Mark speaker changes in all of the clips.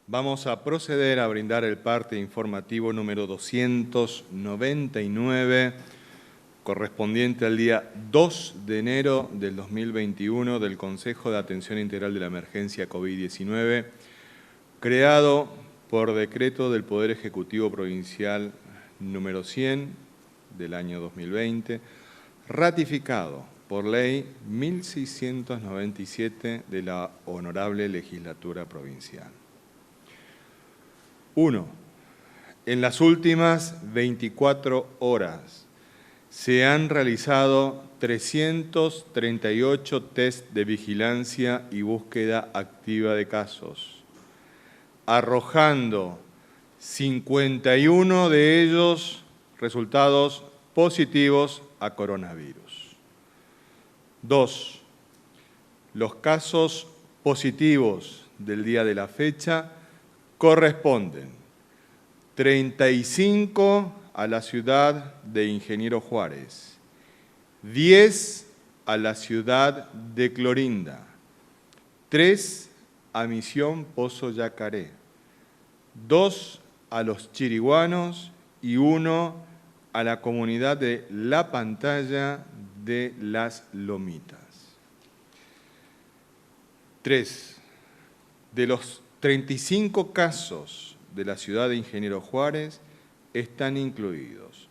Speaker 1: Vamos a proceder a brindar el parte informativo número 299, correspondiente al día 2 de enero del 2021 del Consejo de Atención Integral de la Emergencia COVID-19, creado por decreto del Poder Ejecutivo Provincial número 100 del año 2020, ratificado por Ley 1697 de la Honorable Legislatura Provincial. 1. En las últimas 24 horas se han realizado 338 test de vigilancia y búsqueda activa de casos, arrojando 51 de ellos resultados positivos a coronavirus. 2. Los casos positivos del día de la fecha corresponden 35 a la ciudad de Ingeniero Juárez, 10 a la ciudad de Clorinda, 3 a Misión Pozo Yacaré, 2 a los chiriguanos y 1 a la comunidad de La Pantalla de Las Lomitas. 3. De los 35 casos de la ciudad de Ingeniero Juárez están incluidos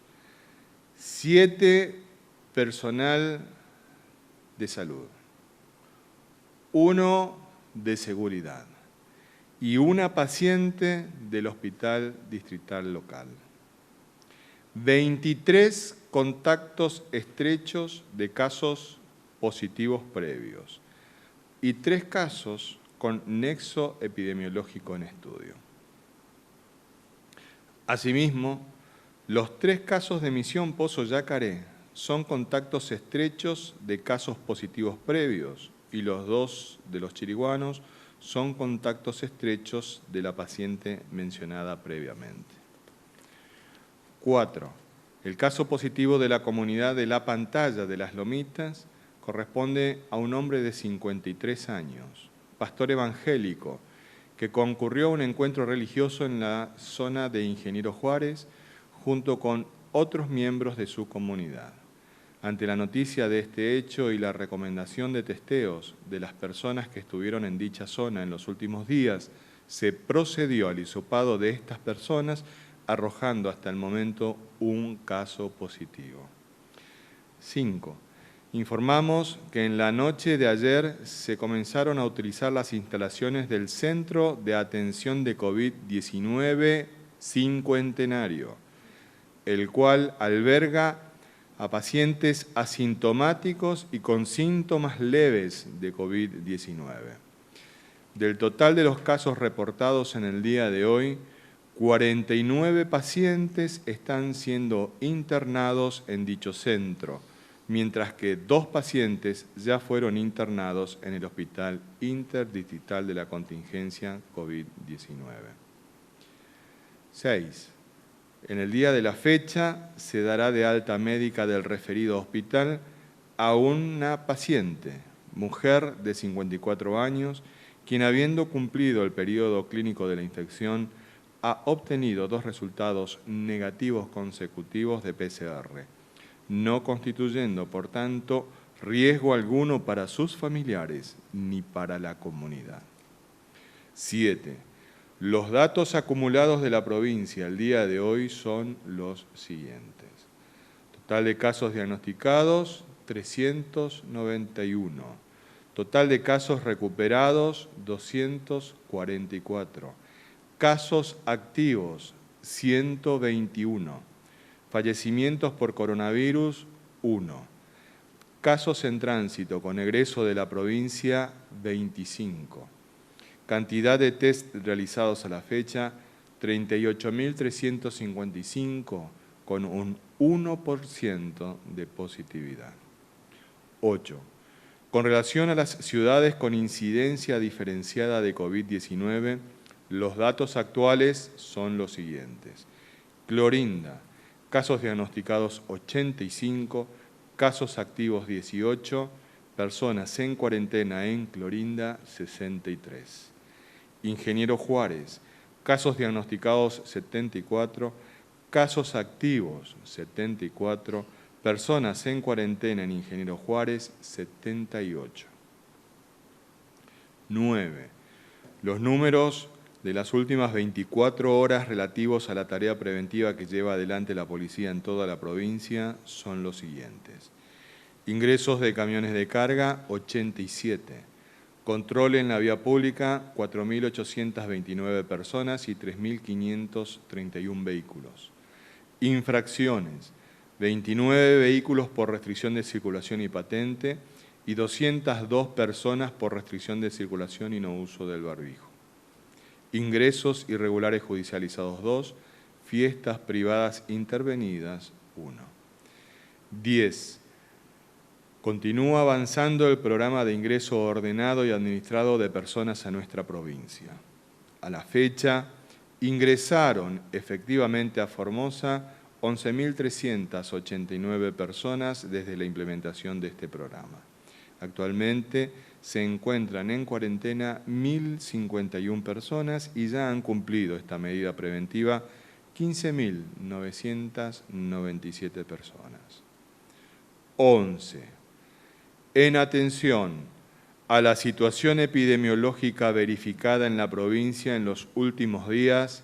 Speaker 1: 7 personal de salud, 1 de seguridad y 1 paciente del hospital distrital local. 23 contactos estrechos de casos positivos previos y 3 casos con nexo epidemiológico en estudio. Asimismo, los 3 casos de Misión Pozo Yacaré son contactos estrechos de casos positivos previos y los 2 de los chiriguanos son contactos estrechos de la paciente mencionada previamente. 4. El caso positivo de la comunidad de La Pantalla de Las Lomitas corresponde a un hombre de 53 años, pastor evangélico, que concurrió a un encuentro religioso en la zona de Ingeniero Juárez junto con otros miembros de su comunidad. Ante la noticia de este hecho y la recomendación de testeos de las personas que estuvieron en dicha zona en los últimos días, se procedió al hisopado de estas personas, arrojando hasta el momento un caso positivo. 5. Informamos que en la noche de ayer se comenzaron a utilizar las instalaciones del Centro de Atención de COVID-19 Cincuentenario, el cual alberga a pacientes asintomáticos y con síntomas leves de COVID-19. Del total de los casos reportados en el día de hoy, 49 pacientes están siendo internados en dicho centro, mientras que 2 pacientes ya fueron internados en el Hospital Interdistrital de la Contingencia COVID-19. 6. En el día de la fecha se dará de alta médica del referido hospital a una paciente, mujer de 54 años, quien habiendo cumplido el periodo clínico de la infección, ha obtenido 2 resultados negativos consecutivos de PCR, no constituyendo, por tanto, riesgo alguno para sus familiares ni para la comunidad. 7. Los datos acumulados de la provincia al día de hoy son los siguientes. Total de casos diagnosticados, 391. Total de casos recuperados, 244. Casos activos, 121. Fallecimientos por coronavirus, 1. Casos en tránsito con egreso de la provincia, 25. Cantidad de test realizados a la fecha, 38.355, con un 1% de positividad. 8. Con relación a las ciudades con incidencia diferenciada de COVID-19, los datos actuales son los siguientes. Clorinda, casos diagnosticados 85, casos activos 18, personas en cuarentena en Clorinda 63. Ingeniero Juárez, casos diagnosticados 74, casos activos 74, personas en cuarentena en Ingeniero Juárez 78. 9. Los números de las últimas 24 horas relativos a la tarea preventiva que lleva adelante la policía en toda la provincia son los siguientes. Ingresos de camiones de carga, 87. Control en la vía pública, 4.829 personas y 3.531 vehículos. Infracciones, 29 vehículos por restricción de circulación y patente y 202 personas por restricción de circulación y no uso del barbijo. Ingresos irregulares judicializados 2, fiestas privadas intervenidas 1. 10. Continúa avanzando el programa de ingreso ordenado y administrado de personas a nuestra provincia. A la fecha, ingresaron efectivamente a Formosa 11.389 personas desde la implementación de este programa. Actualmente se encuentran en cuarentena 1.051 personas y ya han cumplido esta medida preventiva 15.997 personas. 11. En atención a la situación epidemiológica verificada en la provincia en los últimos días,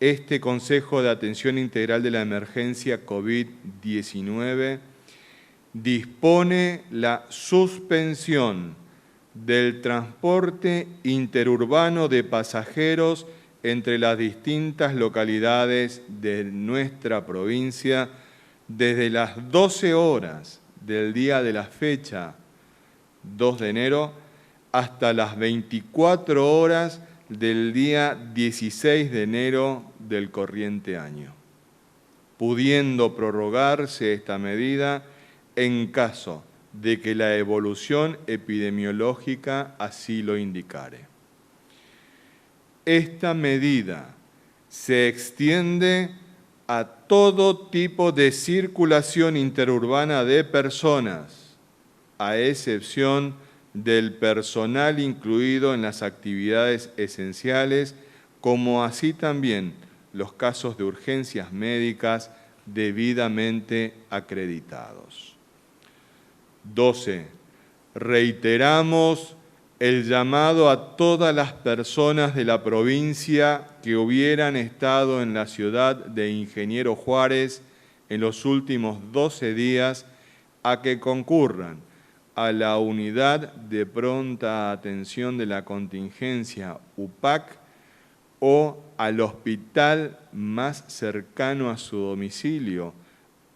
Speaker 1: este Consejo de Atención Integral de la Emergencia COVID-19 dispone la suspensión del transporte interurbano de pasajeros entre las distintas localidades de nuestra provincia desde las 12 horas del día de la fecha 2 de enero hasta las 24 horas del día 16 de enero del corriente año, pudiendo prorrogarse esta medida en caso de que la evolución epidemiológica así lo indicare. Esta medida se extiende a todo tipo de circulación interurbana de personas, a excepción del personal incluido en las actividades esenciales, como así también los casos de urgencias médicas debidamente acreditados. 12. Reiteramos el llamado a todas las personas de la provincia que hubieran estado en la ciudad de Ingeniero Juárez en los últimos 12 días a que concurran a la unidad de pronta atención de la contingencia UPAC o al hospital más cercano a su domicilio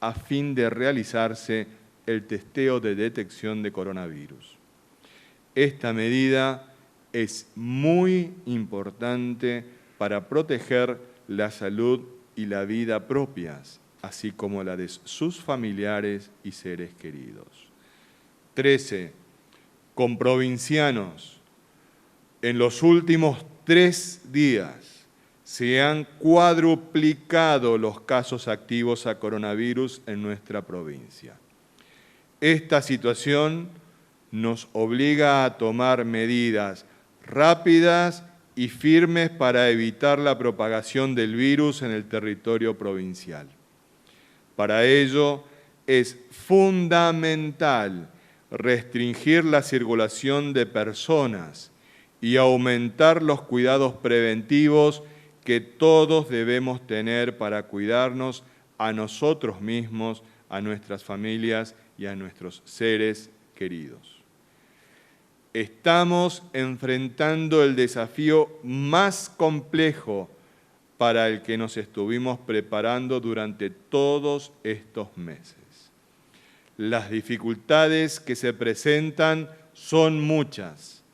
Speaker 1: a fin de realizarse el testeo de detección de coronavirus. Esta medida es muy importante para proteger la salud y la vida propias, así como la de sus familiares y seres queridos. 13. Comprovincianos, en los últimos 3 días se han cuadruplicado los casos activos a coronavirus en nuestra provincia. Esta situación nos obliga a tomar medidas rápidas y firmes para evitar la propagación del virus en el territorio provincial. Para ello es fundamental restringir la circulación de personas y aumentar los cuidados preventivos que todos debemos tener para cuidarnos a nosotros mismos, a nuestras familias y a nuestros seres queridos. Estamos enfrentando el desafío más complejo para el que nos estuvimos preparando durante todos estos meses. Las dificultades que se presentan son muchas,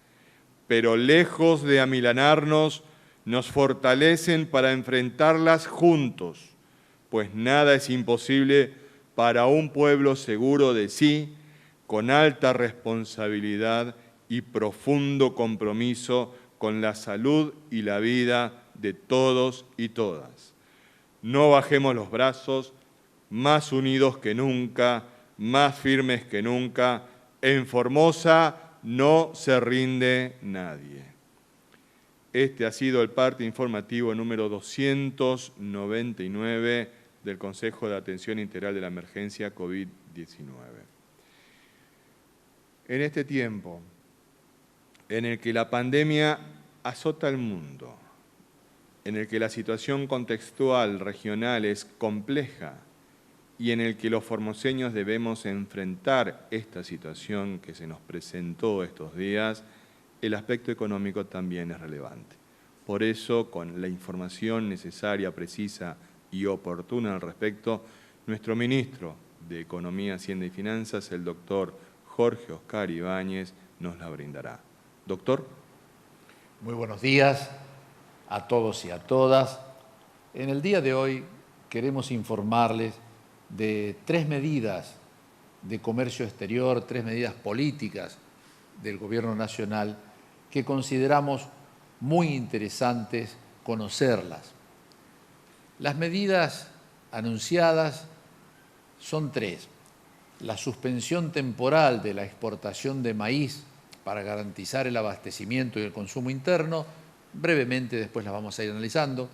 Speaker 1: pero lejos de amilanarnos, nos fortalecen para enfrentarlas juntos, pues nada es imposible para un pueblo seguro de sí, con alta responsabilidad y profundo compromiso con la salud y la vida de todos y todas. No bajemos los brazos, más unidos que nunca, más firmes que nunca. En Formosa no se rinde nadie. Este ha sido el parte informativo número 299 del Consejo de Atención Integral de la Emergencia COVID-19. En este tiempo en el que la pandemia azota el mundo, en el que la situación contextual regional es compleja y en el que los formoseños debemos enfrentar esta situación que se nos presentó estos días, el aspecto económico también es relevante. Por eso, con la información necesaria, precisa y oportuna al respecto, nuestro ministro de Economía, Hacienda y Finanzas, el doctor Jorge Oscar Ibáñez, nos la brindará. Doctor.
Speaker 2: Muy buenos días a todos y a todas. En el día de hoy queremos informarles de 3 medidas de comercio exterior, 3 medidas políticas del Gobierno Nacional que consideramos muy interesantes conocerlas. Las medidas anunciadas son 3. La suspensión temporal de la exportación de maíz para garantizar el abastecimiento y el consumo interno, brevemente después las vamos a ir analizando,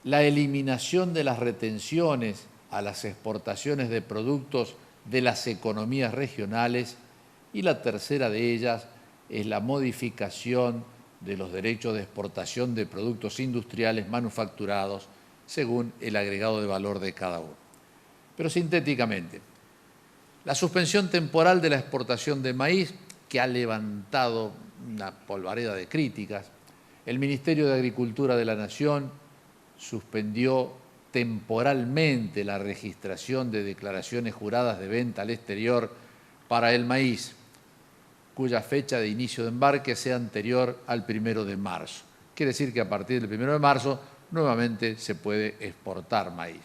Speaker 2: la eliminación de las retenciones a las exportaciones de productos de las economías regionales y la tercera de ellas es la modificación de los derechos de exportación de productos industriales manufacturados según el agregado de valor de cada uno. Pero sintéticamente, la suspensión temporal de la exportación de maíz, que ha levantado una polvareda de críticas, el Ministerio de Agricultura de la Nación suspendió temporalmente la registración de declaraciones juradas de venta al exterior para el maíz, cuya fecha de inicio de embarque sea anterior al 1 de marzo. Quiere decir que a partir del 1 de marzo nuevamente se puede exportar maíz.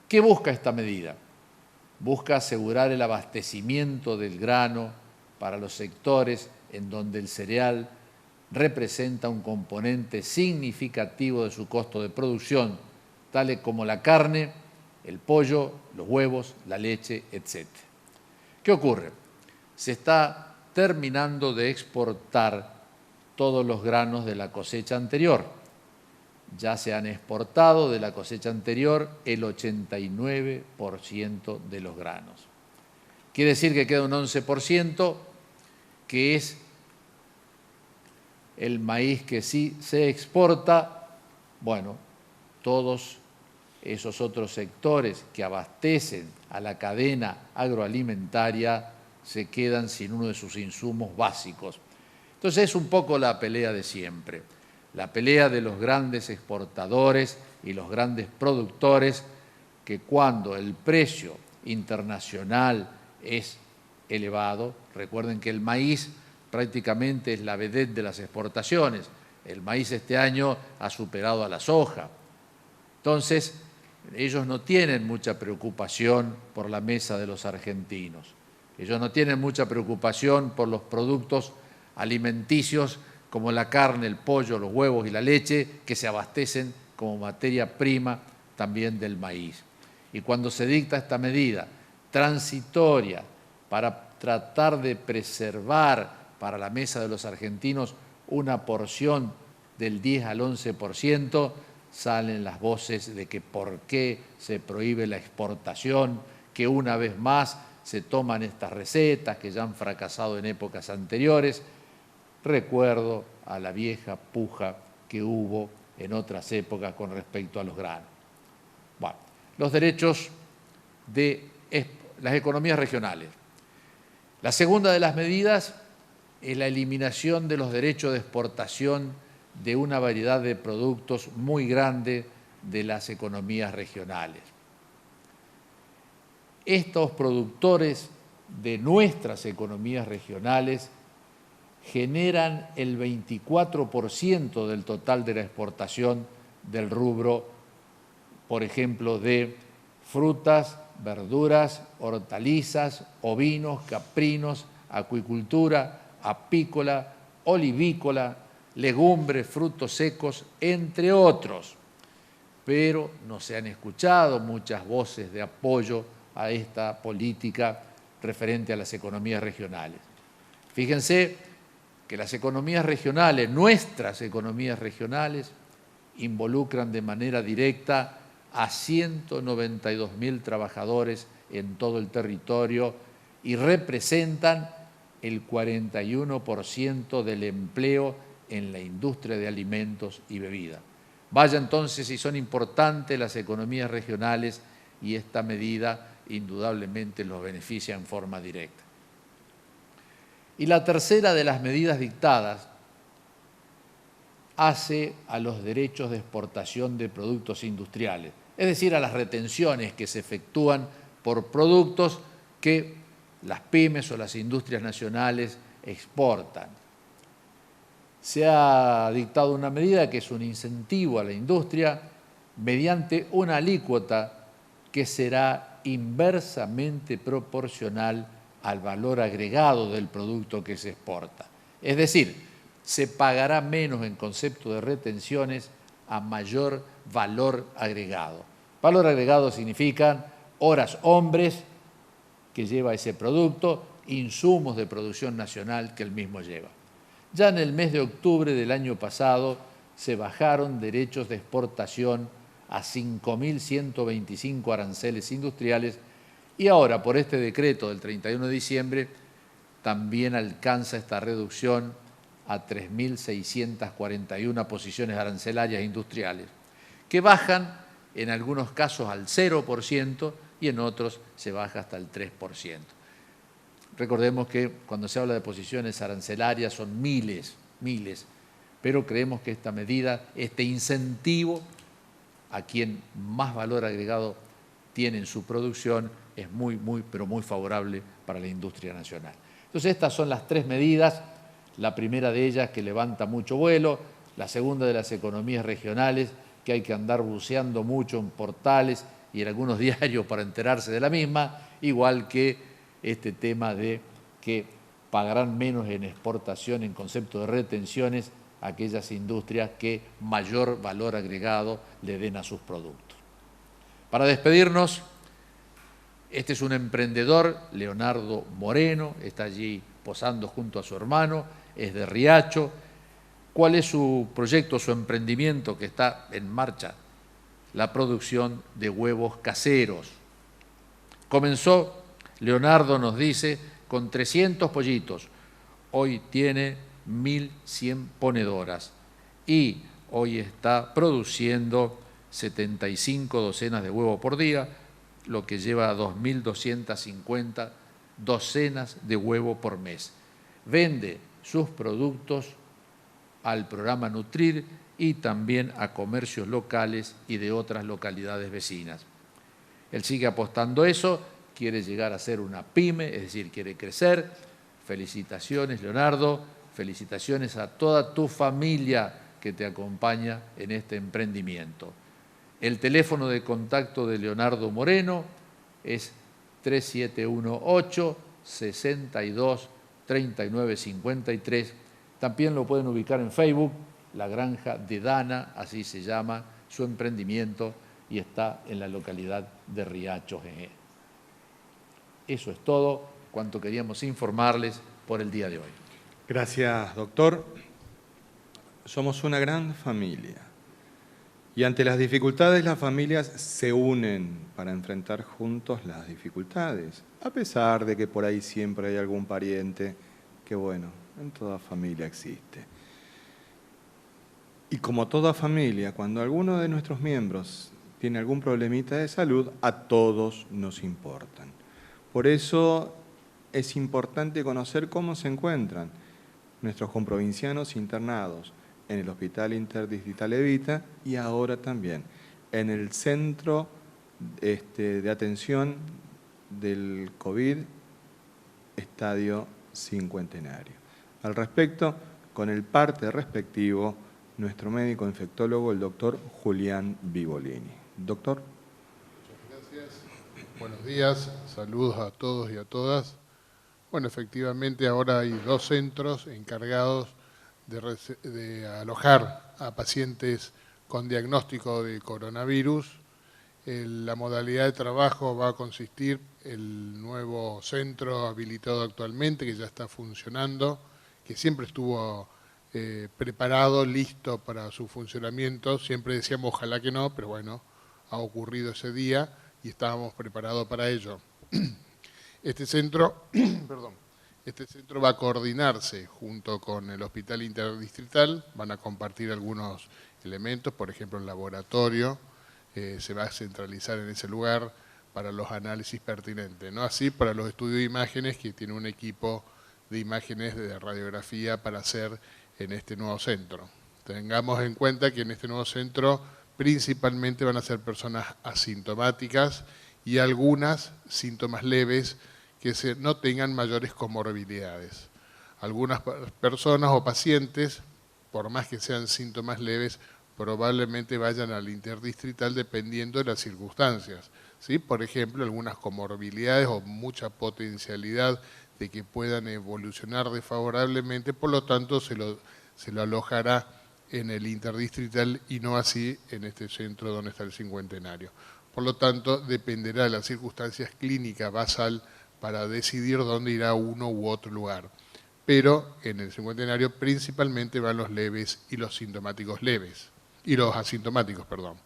Speaker 2: ¿Qué busca esta medida? Busca asegurar el abastecimiento del grano para los sectores en donde el cereal representa un componente significativo de su costo de producción, tales como la carne, el pollo, los huevos, la leche, etc. ¿Qué ocurre? Se está terminando de exportar todos los granos de la cosecha anterior. Ya se han exportado de la cosecha anterior el 89% de los granos. Quiere decir que queda un 11%, que es el maíz que sí se exporta. Bueno, todos esos otros sectores que abastecen a la cadena agroalimentaria se quedan sin uno de sus insumos básicos. Entonces es un poco la pelea de siempre, la pelea de los grandes exportadores y los grandes productores que cuando el precio internacional es elevado, recuerden que el maíz prácticamente es la vedette de las exportaciones, el maíz este año ha superado a la soja, entonces ellos no tienen mucha preocupación por la mesa de los argentinos, ellos no tienen mucha preocupación por los productos alimenticios como la carne, el pollo, los huevos y la leche que se abastecen como materia prima también del maíz. Y cuando se dicta esta medida transitoria para tratar de preservar para la mesa de los argentinos una porción del 10 al 11%, salen las voces de que por qué se prohíbe la exportación, que una vez más se toman estas recetas que ya han fracasado en épocas anteriores. Recuerdo a la vieja puja que hubo en otras épocas con respecto a los granos. Bueno, los derechos de las economías regionales. La segunda de las medidas es la eliminación de los derechos de exportación de una variedad de productos muy grande de las economías regionales. Estos productores de nuestras economías regionales generan el 24% del total de la exportación del rubro, por ejemplo, de frutas, verduras, hortalizas, ovinos, caprinos, acuicultura, apícola, olivícola, legumbres, frutos secos, entre otros. Pero no se han escuchado muchas voces de apoyo a esta política referente a las economías regionales. Fíjense que las economías regionales, nuestras economías regionales, involucran de manera directa a 192.000 trabajadores en todo el territorio y representan el 41% del empleo en la industria de alimentos y bebidas. Vaya entonces si son importantes las economías regionales y esta medida indudablemente los beneficia en forma directa. Y la tercera de las medidas dictadas hace a los derechos de exportación de productos industriales, es decir, a las retenciones que se efectúan por productos que las pymes o las industrias nacionales exportan. Se ha dictado una medida que es un incentivo a la industria mediante una alícuota que será inversamente proporcional al valor agregado del producto que se exporta. Es decir, se pagará menos en concepto de retenciones a mayor valor agregado. Valor agregado significan horas hombres que lleva ese producto, insumos de producción nacional que el mismo lleva. Ya en el mes de octubre del año pasado se bajaron derechos de exportación a 5.125 aranceles industriales y ahora por este decreto del 31 de diciembre también alcanza esta reducción a 3.641 posiciones arancelarias industriales, que bajan en algunos casos al 0% y en otros se baja hasta el 3%. Recordemos que cuando se habla de posiciones arancelarias son miles, pero creemos que esta medida, este incentivo a quien más valor agregado tiene en su producción es pero muy favorable para la industria nacional. Entonces estas son las tres medidas, la primera de ellas que levanta mucho vuelo, la segunda de las economías regionales que hay que andar buceando mucho en portales y en algunos diarios para enterarse de la misma, igual que este tema de que pagarán menos en exportación en concepto de retenciones aquellas industrias que mayor valor agregado le den a sus productos. Para despedirnos, este es un emprendedor, Leonardo Moreno, está allí posando junto a su hermano, es de Riacho. ¿Cuál es su proyecto, su emprendimiento que está en marcha? La producción de huevos caseros. Comenzó, Leonardo nos dice, con 300 pollitos. Hoy tiene 1.100 ponedoras y hoy está produciendo 75 docenas de huevos por día, lo que lleva a 2.250 docenas de huevo por mes. Vende sus productos al programa Nutrir y también a comercios locales y de otras localidades vecinas. Él sigue apostando eso, quiere llegar a ser una pyme, es decir, quiere crecer. Felicitaciones, Leonardo, felicitaciones a toda tu familia que te acompaña en este emprendimiento. El teléfono de contacto de Leonardo Moreno es 3718-62-3953. También lo pueden ubicar en Facebook, La Granja de Dana, así se llama su emprendimiento, y está en la localidad de Riacho, Jeje. Eso es todo cuanto queríamos informarles por el día de hoy.
Speaker 1: Gracias, doctor. Somos una gran familia y ante las dificultades las familias se unen para enfrentar juntos las dificultades, a pesar de que por ahí siempre hay algún pariente que, bueno, en toda familia existe. Y como toda familia, cuando alguno de nuestros miembros tiene algún problemita de salud, a todos nos importan. Por eso es importante conocer cómo se encuentran nuestros comprovincianos internados en el Hospital Interdistrital Evita y ahora también en el Centro de Atención del COVID, Estadio Cincuentenario. Al respecto, con el parte respectivo, nuestro médico infectólogo, el doctor Julián Vivolini. Doctor.
Speaker 3: Muchas gracias. Buenos días, saludos a todos y a todas. Bueno, efectivamente ahora hay 2 centros encargados de alojar a pacientes con diagnóstico de coronavirus. La modalidad de trabajo va a consistir en el nuevo centro habilitado actualmente, que ya está funcionando, que siempre estuvo preparado, listo para su funcionamiento. Siempre decíamos ojalá que no, pero bueno, ha ocurrido ese día y estábamos preparados para ello. Este centro, este centro va a coordinarse junto con el Hospital Interdistrital, van a compartir algunos elementos, por ejemplo el laboratorio, se va a centralizar en ese lugar para los análisis pertinentes, ¿no? Así para los estudios de imágenes, que tiene un equipo de imágenes de radiografía para hacer en este nuevo centro. Tengamos en cuenta que en este nuevo centro principalmente van a ser personas asintomáticas y algunas síntomas leves que no tengan mayores comorbilidades. Algunas personas o pacientes, por más que sean síntomas leves, probablemente vayan al interdistrital dependiendo de las circunstancias, ¿sí? Por ejemplo, algunas comorbilidades o mucha potencialidad de que puedan evolucionar desfavorablemente, por lo tanto se lo alojará en el interdistrital y no así en este centro donde está el cincuentenario. Por lo tanto, dependerá de las circunstancias clínicas basal para decidir dónde irá uno u otro lugar. Pero en el cincuentenario principalmente van los leves y los sintomáticos leves, y los asintomáticos, perdón.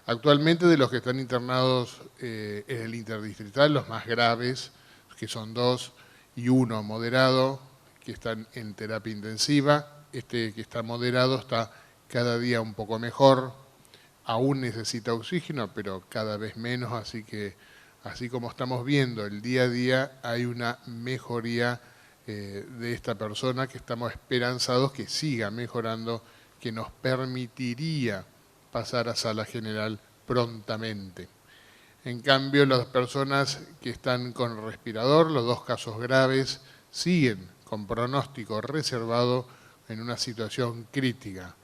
Speaker 3: Actualmente de los que están internados en el interdistrital, los más graves, que son 2 y 1 moderado, que están en terapia intensiva. Este que está moderado está cada día un poco mejor, aún necesita oxígeno, pero cada vez menos, así que así como estamos viendo el día a día, hay una mejoría de esta persona que estamos esperanzados que siga mejorando, que nos permitiría pasar a sala general prontamente. En cambio, las personas que están con respirador, los 2 casos graves, siguen con pronóstico reservado en una situación crítica.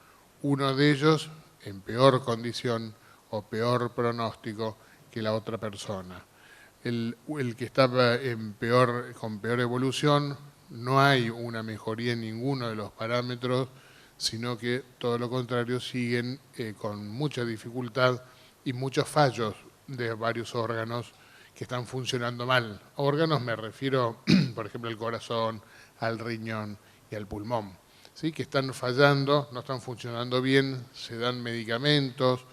Speaker 3: Uno de ellos en peor condición o peor pronóstico que la otra persona. El que estaba con peor evolución, no hay una mejoría en ninguno de los parámetros, sino que todo lo contrario, siguen con mucha dificultad y muchos fallos de varios órganos que están funcionando mal. Órganos me refiero, por ejemplo, al corazón, al riñón y al pulmón, ¿sí? Que están fallando, no están funcionando bien, se dan medicamentos,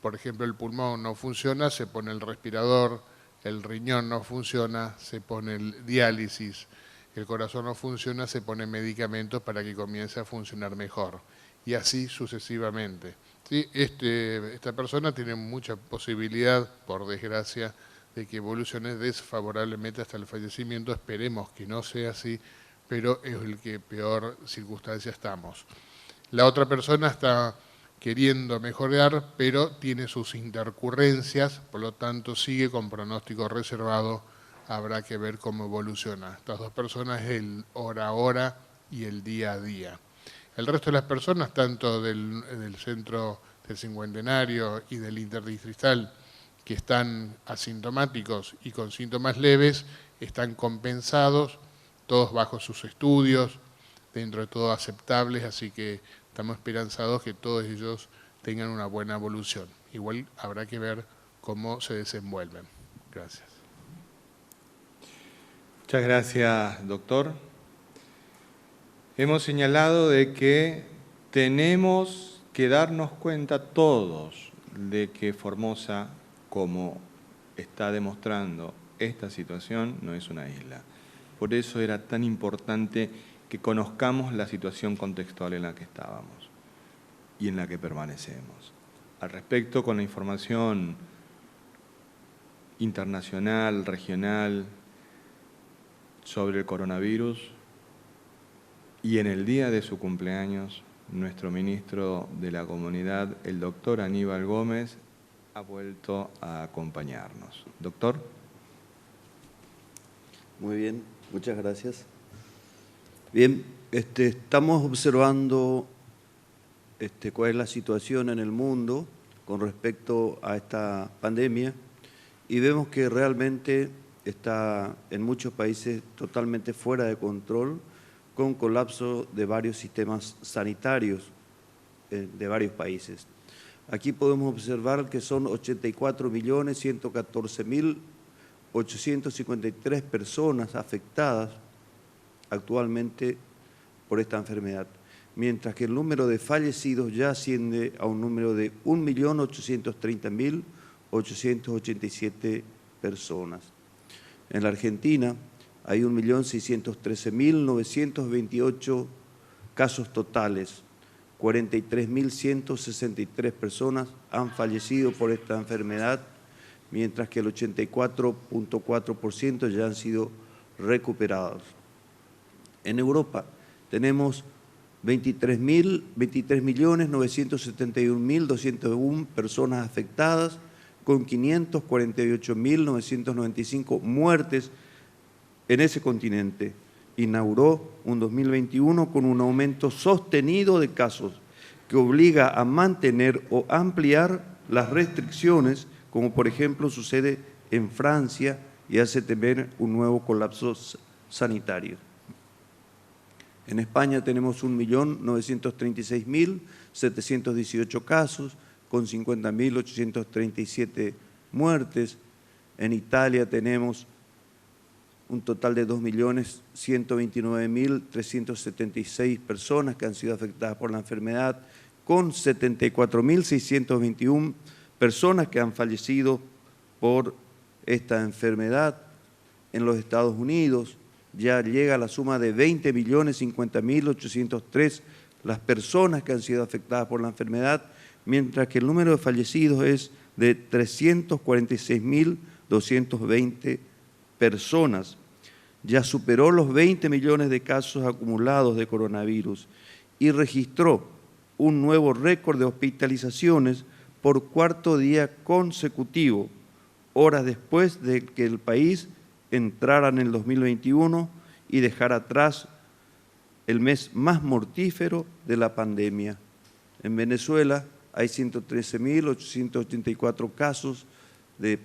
Speaker 3: por ejemplo, el pulmón no funciona, se pone el respirador, el riñón no funciona, se pone el diálisis, el corazón no funciona, se pone medicamentos para que comience a funcionar mejor, y así sucesivamente. ¿Sí? Esta persona tiene mucha posibilidad, por desgracia, de que evolucione desfavorablemente hasta el fallecimiento. Esperemos que no sea así, pero es el que peor circunstancia estamos. La otra persona está queriendo mejorar, pero tiene sus intercurrencias, por lo tanto sigue con pronóstico reservado. Habrá que ver cómo evoluciona. Estas 2 personas, el hora a hora y el día a día. El resto de las personas, tanto del centro del cincuentenario y del interdistrital, que están asintomáticos y con síntomas leves, están compensados, todos bajo sus estudios, dentro de todo aceptables, así que estamos esperanzados que todos ellos tengan una buena evolución. Igual habrá que ver cómo se desenvuelven. Gracias.
Speaker 1: Muchas gracias, doctor. Hemos señalado de que tenemos que darnos cuenta todos de que Formosa, como está demostrando esta situación, no es una isla. Por eso era tan importante que conozcamos la situación contextual en la que estábamos y en la que permanecemos. Al respecto, con la información internacional, regional, sobre el coronavirus, y en el día de su cumpleaños, nuestro ministro de la Comunidad, el doctor Aníbal Gómez, ha vuelto a acompañarnos. Doctor.
Speaker 4: Muy bien, muchas gracias. Bien, estamos observando cuál es la situación en el mundo con respecto a esta pandemia y vemos que realmente está en muchos países totalmente fuera de control, con colapso de varios sistemas sanitarios de varios países. Aquí podemos observar que son 84.114.853 personas afectadas actualmente por esta enfermedad, mientras que el número de fallecidos ya asciende a un número de 1.830.887 personas. En la Argentina hay 1.613.928 casos totales, 43.163 personas han fallecido por esta enfermedad, mientras que el 84.4% ya han sido recuperados. En Europa tenemos 23.971.201 personas afectadas, con 548.995 muertes en ese continente. Inauguró un 2021 con un aumento sostenido de casos que obliga a mantener o ampliar las restricciones, como por ejemplo sucede en Francia, y hace temer un nuevo colapso sanitario. En España tenemos 1.936.718 casos, con 50.837 muertes. En Italia tenemos un total de 2.129.376 personas que han sido afectadas por la enfermedad, con 74.621 personas que han fallecido por esta enfermedad. En los Estados Unidos ya llega a la suma de 20.050.803 las personas que han sido afectadas por la enfermedad, mientras que el número de fallecidos es de 346.220 personas. Ya superó los 20 millones de casos acumulados de coronavirus y registró un nuevo récord de hospitalizaciones por cuarto día consecutivo, horas después de que el país entrara en el 2021 y dejara atrás el mes más mortífero de la pandemia. En Venezuela hay 113.884 casos de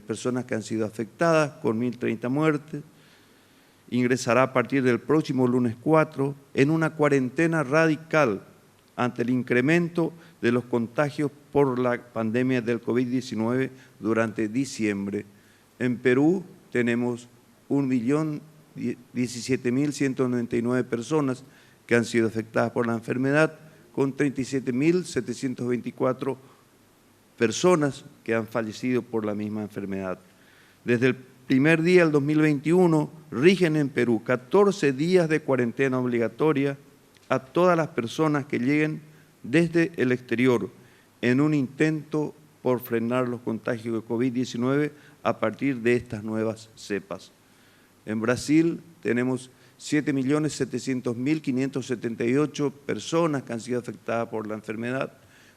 Speaker 4: personas que han sido afectadas, con 1.030 muertes. Ingresará a partir del próximo lunes 4 en una cuarentena radical ante el incremento de los contagios por la pandemia del COVID-19 durante diciembre. En Perú tenemos 1.017.199 personas que han sido afectadas por la enfermedad, con 37.724 personas que han fallecido por la misma enfermedad. Desde el primer día del 2021 rigen en Perú 14 días de cuarentena obligatoria a todas las personas que lleguen desde el exterior, en un intento por frenar los contagios de COVID-19 a partir de estas nuevas cepas. En Brasil tenemos 7.700.578 personas que han sido afectadas por la enfermedad,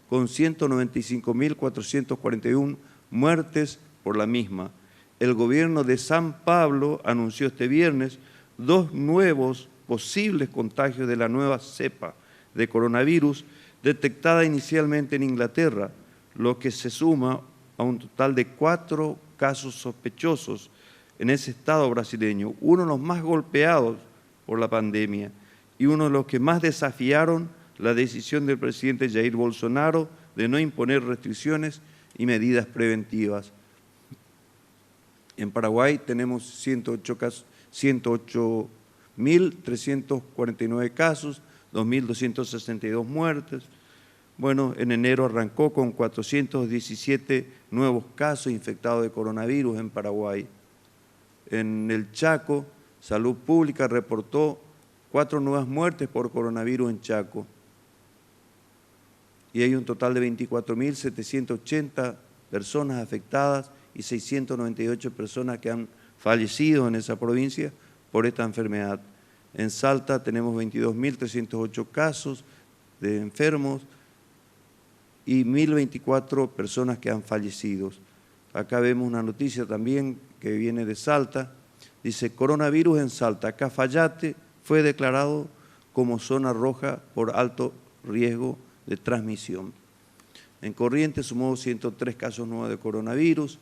Speaker 4: con 195.441 muertes por la misma. El gobierno de San Pablo anunció este viernes 2 nuevos posibles contagios de la nueva cepa de coronavirus detectada inicialmente en Inglaterra, lo que se suma a un total de 4 casos sospechosos en ese estado brasileño, uno de los más golpeados por la pandemia y uno de los que más desafiaron la decisión del presidente Jair Bolsonaro de no imponer restricciones y medidas preventivas. En Paraguay tenemos 108.349 casos, 2.262 muertes. Bueno, en enero arrancó con 417 nuevos casos infectados de coronavirus en Paraguay. En el Chaco, Salud Pública reportó 4 nuevas muertes por coronavirus en Chaco. Y hay un total de 24.780 personas afectadas y 698 personas que han fallecido en esa provincia por esta enfermedad. En Salta tenemos 22.308 casos de enfermos y 1.024 personas que han fallecido. Acá vemos una noticia también que viene de Salta. Dice, coronavirus en Salta. Cafayate fue declarado como zona roja por alto riesgo de transmisión. En Corrientes sumó 103 casos nuevos de coronavirus.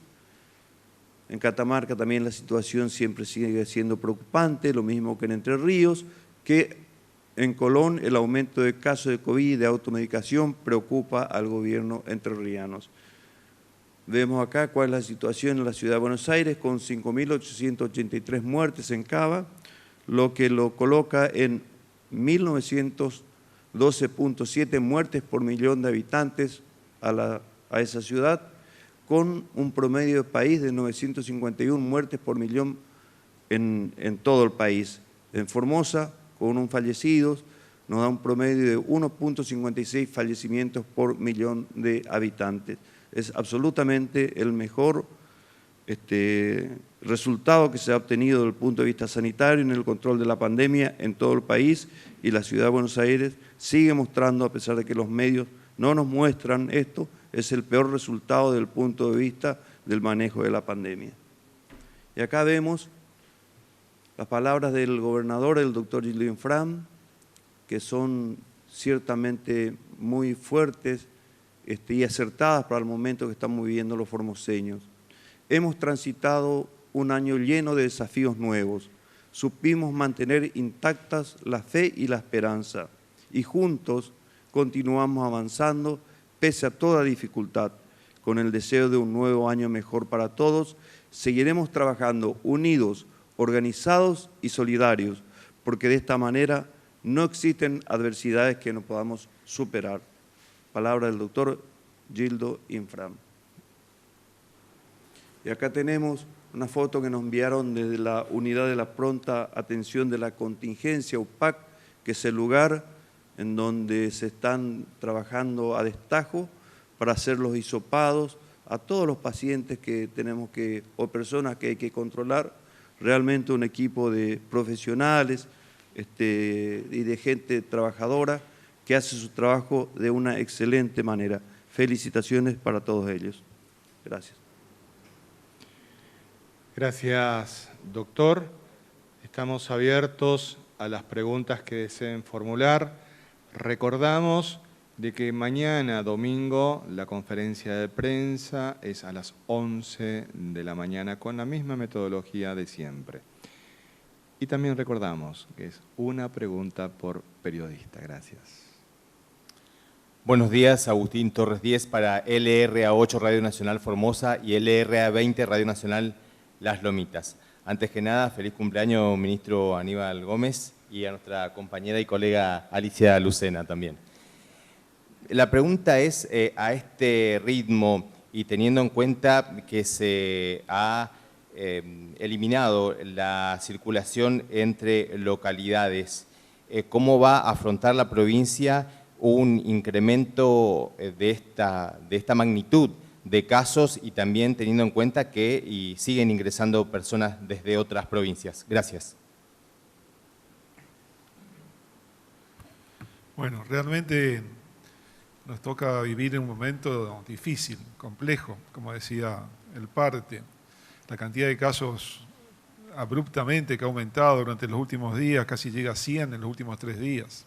Speaker 4: En Catamarca también la situación siempre sigue siendo preocupante, lo mismo que en Entre Ríos, que en Colón el aumento de casos de COVID y de automedicación preocupa al gobierno entrerrianos. Vemos acá cuál es la situación en la ciudad de Buenos Aires, con 5.883 muertes en Cava, lo que lo coloca en 1.912.7 muertes por millón de habitantes a esa ciudad, con un promedio de país de 951 muertes por millón en todo el país. En Formosa, con un fallecido, nos da un promedio de 1.56 fallecimientos por millón de habitantes. Es absolutamente el mejor resultado que se ha obtenido desde el punto de vista sanitario en el control de la pandemia en todo el país, y la ciudad de Buenos Aires sigue mostrando, a pesar de que los medios no nos muestran esto, es el peor resultado desde el punto de vista del manejo de la pandemia. Y acá vemos las palabras del gobernador, el doctor Gildo Infran, que son ciertamente muy fuertes y acertadas para el momento que estamos viviendo los formoseños. Hemos transitado un año lleno de desafíos nuevos. Supimos mantener intactas la fe y la esperanza, y juntos continuamos avanzando pese a toda dificultad. Con el deseo de un nuevo año mejor para todos, seguiremos trabajando unidos, organizados y solidarios, porque de esta manera no existen adversidades que no podamos superar. Palabra del doctor Gildo Infran. Y acá tenemos una foto que nos enviaron desde la Unidad de la Pronta Atención de la Contingencia, UPAC, que es el lugar en donde se están trabajando a destajo para hacer los hisopados a todos los pacientes que tenemos o personas que hay que controlar. Realmente un equipo de profesionales y de gente trabajadora que hace su trabajo de una excelente manera. Felicitaciones para todos ellos. Gracias.
Speaker 1: Gracias, doctor. Estamos abiertos a las preguntas que deseen formular. Recordamos de que mañana, domingo, la conferencia de prensa es a las 11 de la mañana con la misma metodología de siempre. Y también recordamos que es una pregunta por periodista. Gracias.
Speaker 5: Buenos días, Agustín Torres 10 para LRA8 Radio Nacional Formosa y LRA20 Radio Nacional Las Lomitas. Antes que nada, feliz cumpleaños, ministro Aníbal Gómez, y a nuestra compañera y colega Alicia Lucena también. La pregunta es, a este ritmo y teniendo en cuenta que se ha eliminado la circulación entre localidades, ¿cómo va a afrontar la provincia un incremento de esta magnitud de casos, y también teniendo en cuenta que siguen ingresando personas desde otras provincias? Gracias.
Speaker 6: Bueno, realmente nos toca vivir en un momento difícil, complejo, como decía el parte. La cantidad de casos abruptamente que ha aumentado durante los últimos días, casi llega a 100 en los últimos 3 días.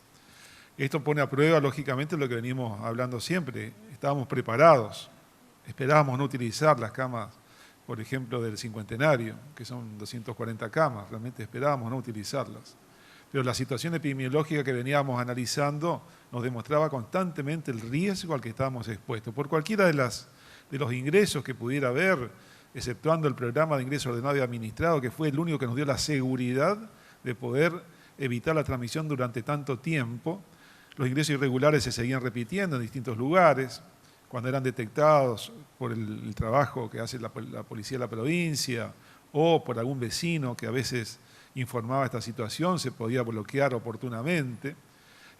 Speaker 6: Esto pone a prueba, lógicamente, lo que venimos hablando siempre. Estábamos preparados, esperábamos no utilizar las camas, por ejemplo, del cincuentenario, que son 240 camas, realmente esperábamos no utilizarlas. Pero la situación epidemiológica que veníamos analizando nos demostraba constantemente el riesgo al que estábamos expuestos. Por cualquiera de los ingresos que pudiera haber, exceptuando el programa de ingreso ordenado y administrado, que fue el único que nos dio la seguridad de poder evitar la transmisión durante tanto tiempo, los ingresos irregulares se seguían repitiendo en distintos lugares. Cuando eran detectados por el trabajo que hace la policía de la provincia o por algún vecino que a veces informaba esta situación, se podía bloquear oportunamente.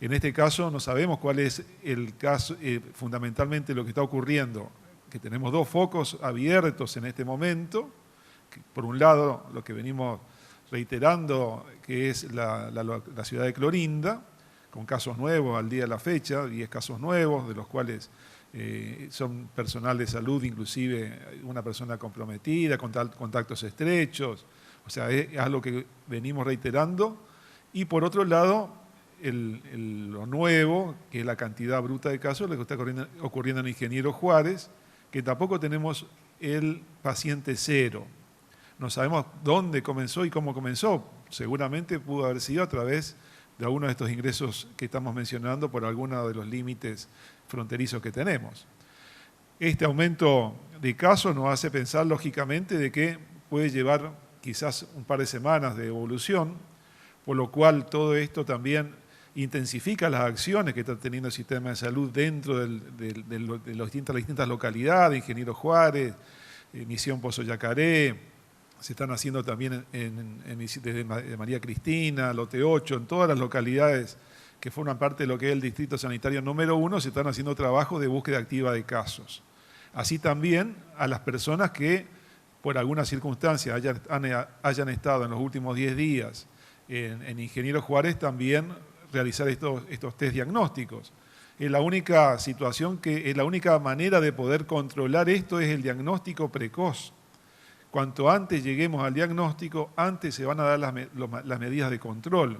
Speaker 6: En este caso no sabemos cuál es el caso, fundamentalmente lo que está ocurriendo, que tenemos 2 focos abiertos en este momento. Por un lado, lo que venimos reiterando, que es la ciudad de Clorinda, con casos nuevos al día de la fecha, 10 casos nuevos, de los cuales son personal de salud, inclusive una persona comprometida, con contactos estrechos. O sea, es algo que venimos reiterando. Y por otro lado, lo nuevo, que es la cantidad bruta de casos, lo que está ocurriendo en Ingeniero Juárez, que tampoco tenemos el paciente cero. No sabemos dónde comenzó y cómo comenzó. Seguramente pudo haber sido a través de algunos de estos ingresos que estamos mencionando por algunos de los límites fronterizos que tenemos. Este aumento de casos nos hace pensar, lógicamente, de que puede llevar quizás un par de semanas de evolución, por lo cual todo esto también intensifica las acciones que está teniendo el sistema de salud dentro de las distintas localidades, Ingeniero Juárez, Misión Pozo Yacaré, se están haciendo también desde María Cristina, Lote 8, en todas las localidades que forman parte de lo que es el Distrito Sanitario número 1, se están haciendo trabajos de búsqueda activa de casos. Así también a las personas que por alguna circunstancia hayan estado en los últimos 10 días en Ingeniero Juárez, también realizar estos test diagnósticos. Es la única situación es la única manera de poder controlar esto es el diagnóstico precoz. Cuanto antes lleguemos al diagnóstico, antes se van a dar las medidas de control.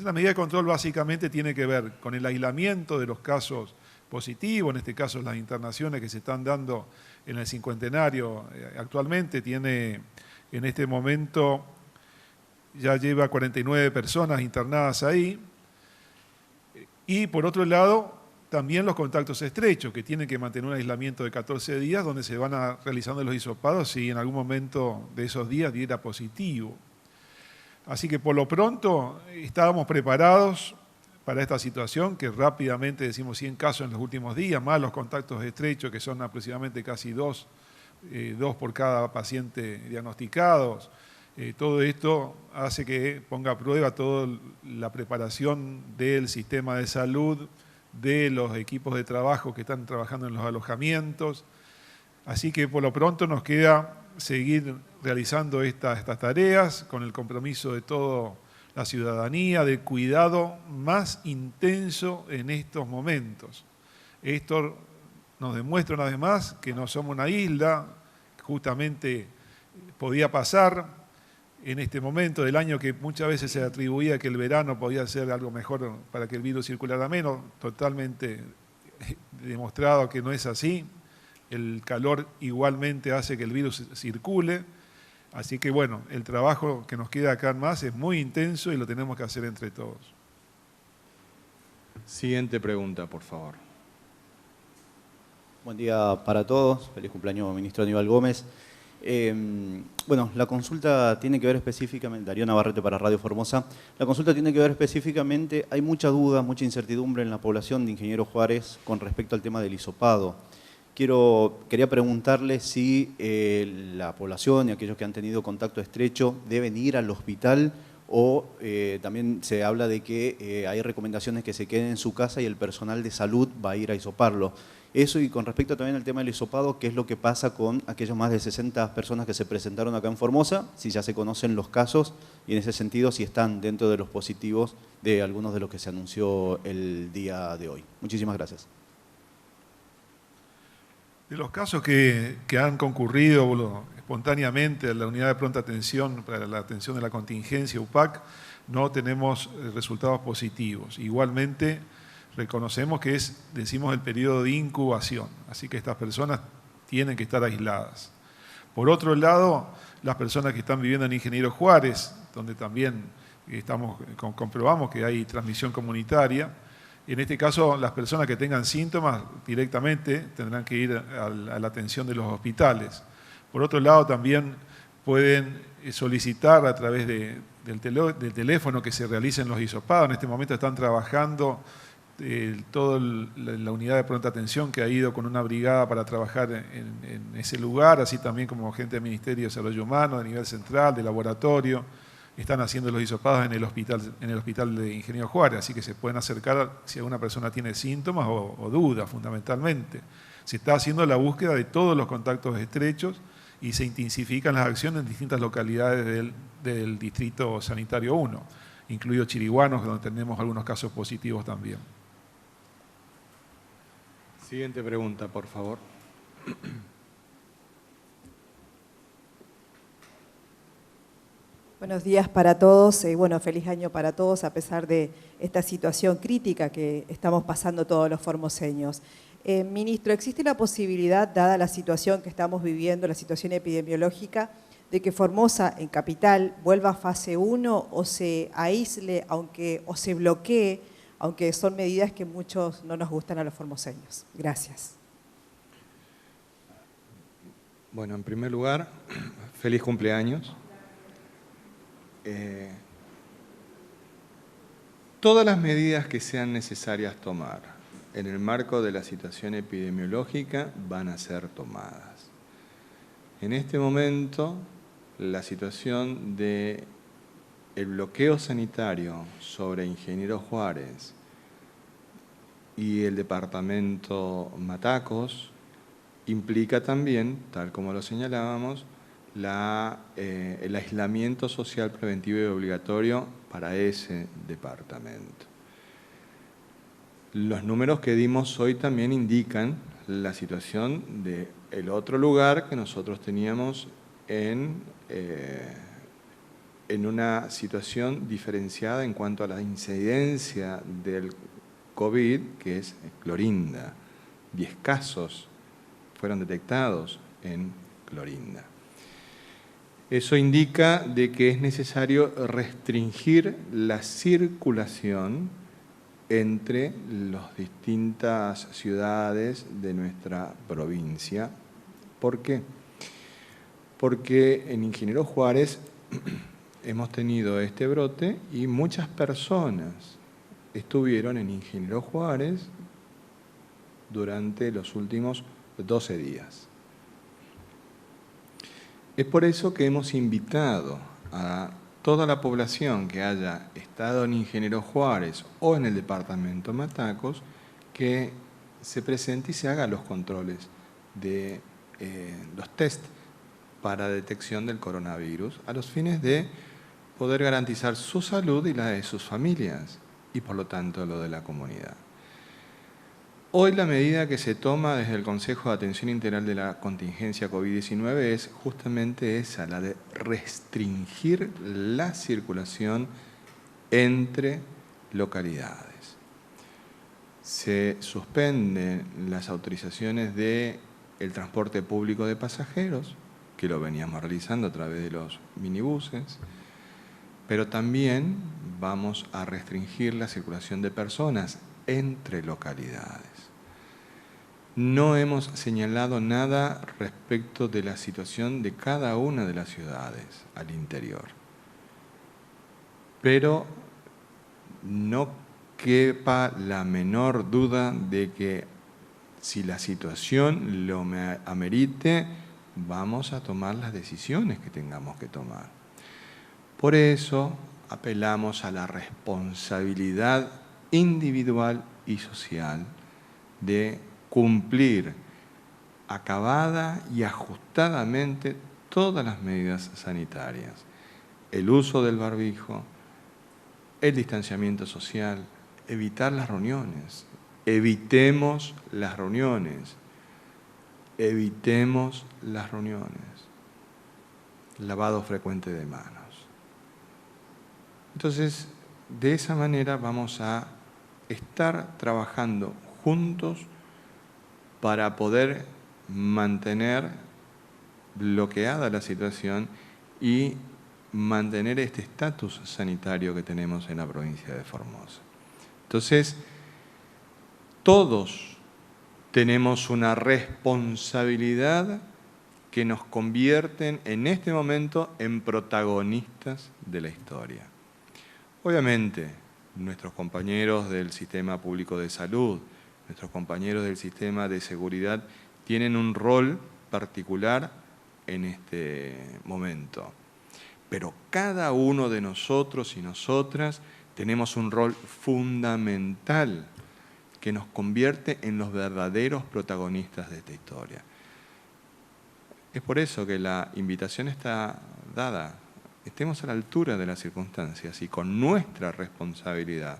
Speaker 6: La medida de control básicamente tiene que ver con el aislamiento de los casos positivos, en este caso las internaciones que se están dando en el cincuentenario. Actualmente tiene, en este momento, ya lleva 49 personas internadas ahí. Y por otro lado, también los contactos estrechos, que tienen que mantener un aislamiento de 14 días, donde se van realizando los hisopados si en algún momento de esos días diera positivo. Así que por lo pronto estábamos preparados para esta situación, que rápidamente decimos 100 casos en los últimos días, más los contactos estrechos, que son aproximadamente casi dos por cada paciente diagnosticados. Todo esto hace que ponga a prueba toda la preparación del sistema de salud, de los equipos de trabajo que están trabajando en los alojamientos. Así que por lo pronto nos queda seguir realizando estas tareas con el compromiso de toda la ciudadanía, de cuidado más intenso en estos momentos. Esto nos demuestra una vez más que no somos una isla, justamente podía pasar en este momento del año que muchas veces se atribuía que el verano podía ser algo mejor para que el virus circulara menos, totalmente demostrado que no es así. El calor igualmente hace que el virus circule. Así que bueno, el trabajo que nos queda acá más es muy intenso y lo tenemos que hacer entre todos.
Speaker 1: Siguiente pregunta, por favor.
Speaker 7: Buen día para todos. Feliz cumpleaños, ministro Aníbal Gómez. Bueno, la consulta tiene que ver específicamente, Darío Navarrete para Radio Formosa, la consulta tiene que ver específicamente, hay mucha duda, mucha incertidumbre en la población de Ingeniero Juárez con respecto al tema del hisopado. Quería preguntarle si la población y aquellos que han tenido contacto estrecho deben ir al hospital o también se habla de que hay recomendaciones que se queden en su casa y el personal de salud va a ir a hisoparlo. Eso, y con respecto también al tema del hisopado, ¿qué es lo que pasa con aquellos más de 60 personas que se presentaron acá en Formosa? Si ya se conocen los casos y en ese sentido si están dentro de los positivos de algunos de los que se anunció el día de hoy. Muchísimas gracias.
Speaker 6: De los casos que han concurrido espontáneamente a la unidad de pronta atención para la atención de la contingencia UPAC, no tenemos resultados positivos. Igualmente, reconocemos que decimos, el periodo de incubación, así que estas personas tienen que estar aisladas. Por otro lado, las personas que están viviendo en Ingeniero Juárez, donde también comprobamos que hay transmisión comunitaria, en este caso las personas que tengan síntomas directamente tendrán que ir a la atención de los hospitales. Por otro lado, también pueden solicitar a través del teléfono que se realicen los hisopados. En este momento están trabajando toda la unidad de pronta atención que ha ido con una brigada para trabajar en ese lugar, así también como gente del Ministerio de Desarrollo Humano, de nivel central, de laboratorio, están haciendo los hisopados en el hospital de Ingeniero Juárez, así que se pueden acercar si alguna persona tiene síntomas o dudas, fundamentalmente. Se está haciendo la búsqueda de todos los contactos estrechos y se intensifican las acciones en distintas localidades del Distrito Sanitario 1, incluido Chiriguanos, donde tenemos algunos casos positivos también.
Speaker 1: Siguiente pregunta, por favor.
Speaker 8: Buenos días para todos. Bueno, feliz año para todos, a pesar de esta situación crítica que estamos pasando todos los formoseños. Ministro, ¿existe la posibilidad, dada la situación que estamos viviendo, la situación epidemiológica, de que Formosa, en capital, vuelva a fase 1 o se aísle o se bloquee, aunque son medidas que muchos no nos gustan a los formoseños? Gracias.
Speaker 1: Bueno, en primer lugar, feliz cumpleaños. todas las medidas que sean necesarias tomar en el marco de la situación epidemiológica van a ser tomadas. En este momento, la situación del bloqueo sanitario sobre Ingeniero Juárez y el departamento Matacos implica también, tal como lo señalábamos, el aislamiento social preventivo y obligatorio para ese departamento. Los números que dimos hoy también indican la situación del otro lugar que nosotros teníamos en una situación diferenciada en cuanto a la incidencia del COVID, que es Clorinda. 10 casos fueron detectados en Clorinda. Eso indica de que es necesario restringir la circulación entre las distintas ciudades de nuestra provincia. ¿Por qué? Porque en Ingeniero Juárez hemos tenido este brote y muchas personas estuvieron en Ingeniero Juárez durante los últimos 12 días. Es por eso que hemos invitado a toda la población que haya estado en Ingeniero Juárez o en el departamento Matacos que se presente y se haga los controles de los test para detección del coronavirus a los fines de poder garantizar su salud y la de sus familias y por lo tanto lo de la comunidad. Hoy la medida que se toma desde el Consejo de Atención Integral de la Contingencia COVID-19 es justamente esa, la de restringir la circulación entre localidades. Se suspenden las autorizaciones del transporte público de pasajeros, que lo veníamos realizando a través de los minibuses, pero también vamos a restringir la circulación de personas entre localidades. No hemos señalado nada respecto de la situación de cada una de las ciudades al interior. Pero no quepa la menor duda de que si la situación lo amerite, vamos a tomar las decisiones que tengamos que tomar. Por eso apelamos a la responsabilidad individual y social de cumplir acabada y ajustadamente todas las medidas sanitarias. El uso del barbijo, el distanciamiento social, evitar las reuniones. Evitemos las reuniones. Evitemos las reuniones. Lavado frecuente de manos. Entonces, de esa manera vamos a estar trabajando juntos para poder mantener bloqueada la situación y mantener este estatus sanitario que tenemos en la provincia de Formosa. Entonces, todos tenemos una responsabilidad que nos convierten en este momento en protagonistas de la historia. Obviamente, nuestros compañeros del Sistema Público de Salud, nuestros compañeros del Sistema de Seguridad tienen un rol particular en este momento. Pero cada uno de nosotros y nosotras tenemos un rol fundamental que nos convierte en los verdaderos protagonistas de esta historia. Es por eso que la invitación está dada. Estemos a la altura de las circunstancias y con nuestra responsabilidad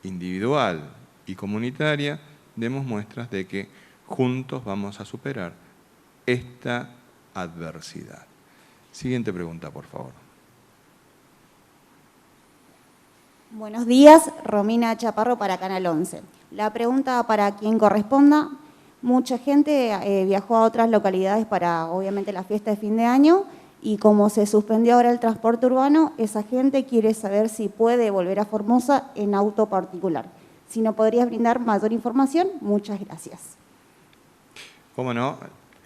Speaker 1: individual y comunitaria demos muestras de que juntos vamos a superar esta adversidad. Siguiente pregunta, por favor.
Speaker 9: Buenos días, Romina Chaparro para Canal 11. La pregunta para quien corresponda. Mucha gente viajó a otras localidades para, obviamente, la fiesta de fin de año y como se suspendió ahora el transporte urbano, esa gente quiere saber si puede volver a Formosa en auto particular. Si no podrías brindar mayor información, muchas gracias.
Speaker 1: ¿Cómo no?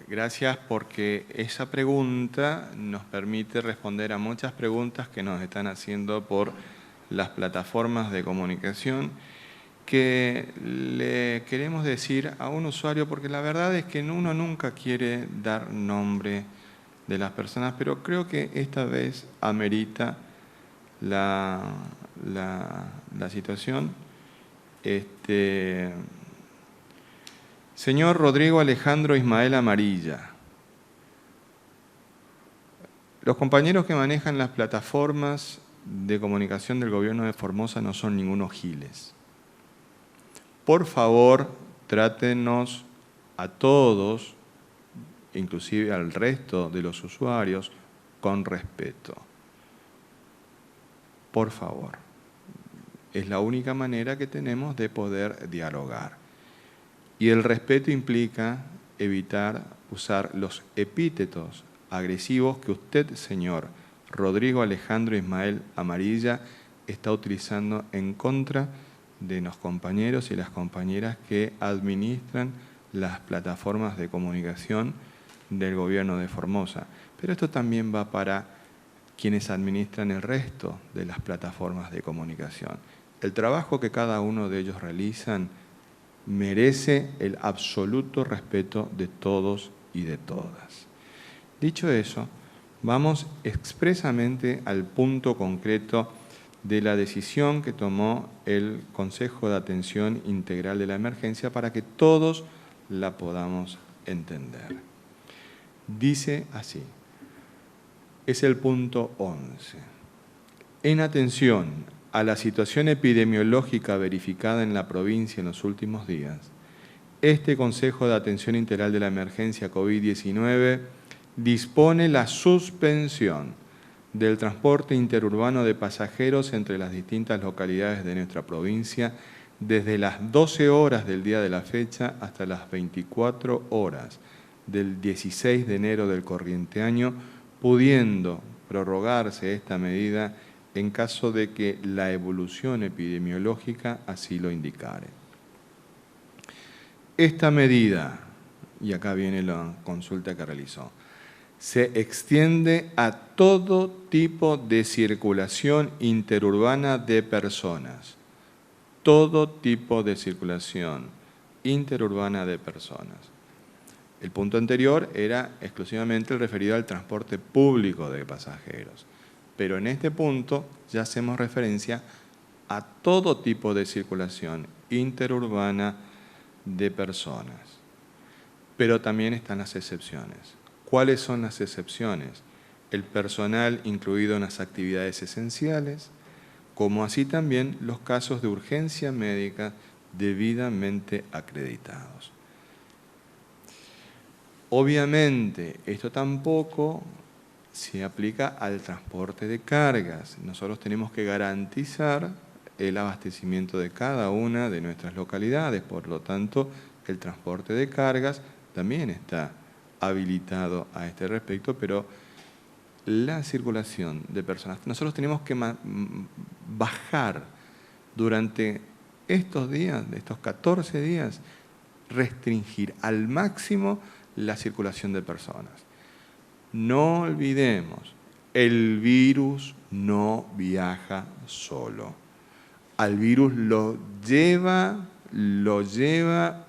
Speaker 1: Gracias porque esa pregunta nos permite responder a muchas preguntas que nos están haciendo por las plataformas de comunicación, que le queremos decir a un usuario, porque la verdad es que uno nunca quiere dar nombre de las personas, pero creo que esta vez amerita la situación. Señor Rodrigo Alejandro Ismael Amarilla, los compañeros que manejan las plataformas de comunicación del gobierno de Formosa no son ningunos giles. Por favor, trátenos a todos, inclusive al resto de los usuarios, con respeto. Por favor. Es la única manera que tenemos de poder dialogar. Y el respeto implica evitar usar los epítetos agresivos que usted, señor Rodrigo Alejandro Ismael Amarilla, está utilizando en contra de los compañeros y las compañeras que administran las plataformas de comunicación del gobierno de Formosa. Pero esto también va para quienes administran el resto de las plataformas de comunicación. El trabajo que cada uno de ellos realizan merece el absoluto respeto de todos y de todas. Dicho eso, vamos expresamente al punto concreto de la decisión que tomó el Consejo de Atención Integral de la Emergencia para que todos la podamos entender. Dice así, es el punto 11. En atención a la situación epidemiológica verificada en la provincia en los últimos días, este Consejo de Atención Integral de la Emergencia COVID-19 dispone la suspensión del transporte interurbano de pasajeros entre las distintas localidades de nuestra provincia desde las 12 horas del día de la fecha hasta las 24 horas del 16 de enero del corriente año, pudiendo prorrogarse esta medida en caso de que la evolución epidemiológica así lo indicare. Esta medida, y acá viene la consulta que realizó, se extiende a todo tipo de circulación interurbana de personas. Todo tipo de circulación interurbana de personas. El punto anterior era exclusivamente el referido al transporte público de pasajeros. Pero en este punto ya hacemos referencia a todo tipo de circulación interurbana de personas. Pero también están las excepciones. ¿Cuáles son las excepciones? El personal incluido en las actividades esenciales, como así también los casos de urgencia médica debidamente acreditados. Obviamente, esto tampoco se aplica al transporte de cargas. Nosotros tenemos que garantizar el abastecimiento de cada una de nuestras localidades, por lo tanto, el transporte de cargas también está habilitado a este respecto, pero la circulación de personas, nosotros tenemos que bajar durante estos días, estos 14 días, restringir al máximo la circulación de personas. No olvidemos, el virus no viaja solo. Al virus lo lleva